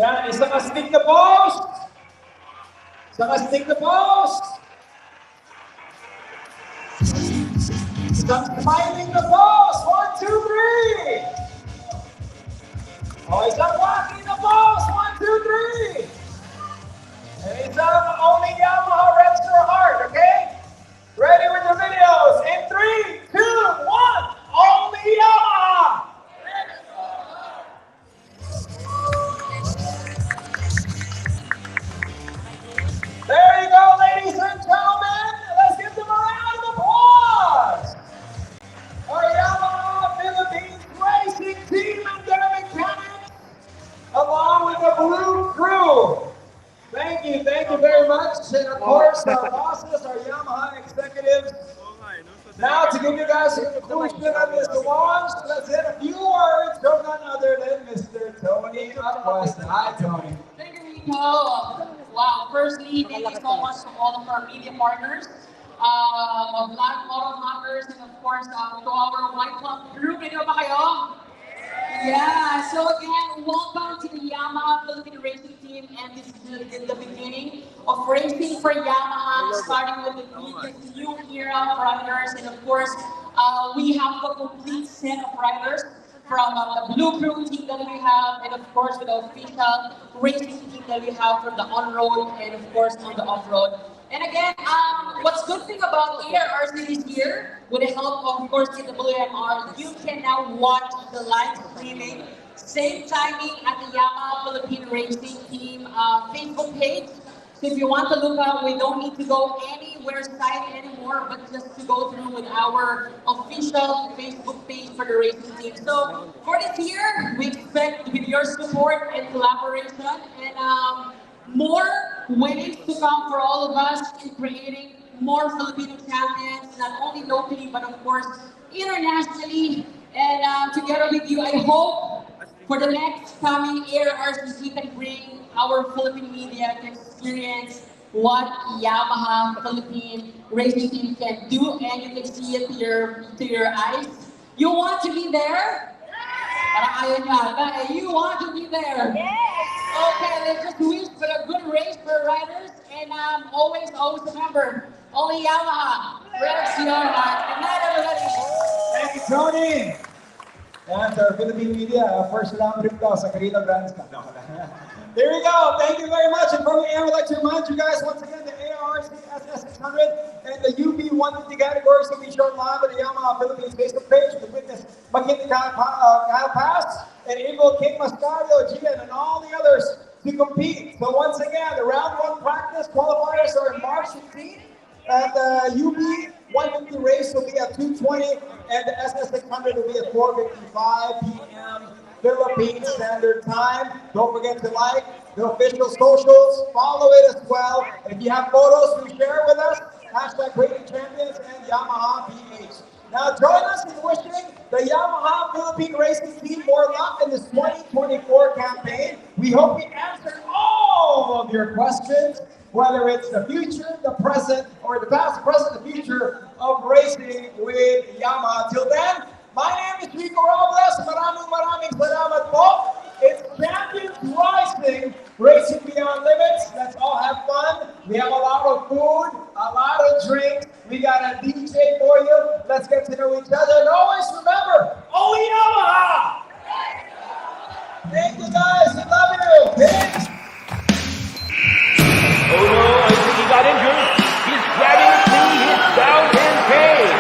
Yan, isang astig na post! Isang astig na post! Isang smiling na post! 1, 2, 3! O, isang walking na post! 1, 2, 3! And isang only Yamaha reps your heart, okay? Ready with your videos? In 3, 2, 1, only Yamaha! There you go, ladies and gentlemen. Let's give them a round of applause. Our Yamaha Philippines Racing Team and their mechanics, along with the Blue Crew. Thank you very much. And of course, our bosses, our Yamaha executives. Now, to give you guys a conclusion on this launch, let's hit a few words from none other than Mr. Tony Acosta. Hi, Tony. Thank you, Rico. Wow, firstly, thank you so much to all of our media partners, Black Model Hunters, and of course, to our White Club crew. Ready ba kayo? Yeah, so again, welcome to the Yamaha Philippine Racing Team, and this is the beginning of racing for Yamaha, starting with the new era of riders, and of course, we have a complete set of riders from the Blue Crew team that we have, and of course with the official racing team that we have from the on-road and of course on the off-road. And again, what's good thing about ARRC this year, with the help of course the WMR, you can now watch the live streaming, same timing at the Yamaha Philippine Racing Team Facebook page. So if you want to look up, we don't need to go anywhere site anymore, but just to go through with our official Facebook page for the racing team. So for this year, we expect with your support and collaboration and more winnings to come for all of us in creating more Filipino champions, not only locally, but of course internationally. And together with you, I hope for the next coming ARRC, we can bring our Philippine media to experience what Yamaha Philippine Racing Team can do, and you can see it to your eyes. You want to be there? Parang ayaw niya ata. You want to be there. Yes! Okay, let's just wish for a good race for riders. And always remember, only Yamaha breaks your heart. Good night, everybody. Thank you, Tony. And our Philippine media, first round trip daw sa Carino Grand Slam. No. There we go. Thank you very much. And from the air, I would like to remind you guys once again the ARC SS600 and the UB 150 categories will be shown live at the Yamaha Philippines Facebook page to witness McKinney Kyle Pass and Eagle King Mascario, Gian, and all the others to compete. So once again, the round one practice qualifiers are March 15th. And the UB 150 race will be at 2:20, and the SS600 will be at 4:55 p.m. Philippine Standard Time. Don't forget to like the official socials, follow it as well. If you have photos to share with us, hashtag Racing Champions and Yamaha PH. Now join us in wishing the Yamaha Philippine Racing Team more luck in this 2024 campaign. We hope we answered all of your questions, whether it's the future, the present, or the past, present, the future of racing with Yamaha. Till then, my name is Rico Robles. Maraming salamat po. It's Champions Rising, Racing Beyond Limits. Let's all have fun. We have a lot of food, a lot of drinks. We got a DJ for you. Let's get to know each other. And always remember, only Yamaha! Thank you guys. We love you. Peace. Oh no, I think he got injured. He's grabbing through his downhand cage.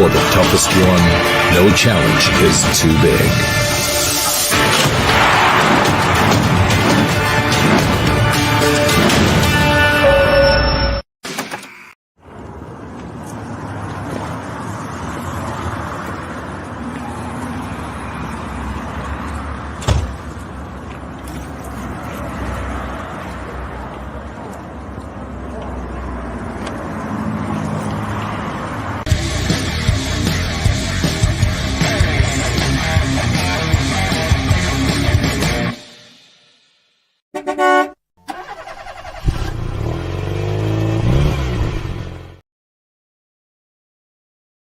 For the toughest one, no challenge is too big.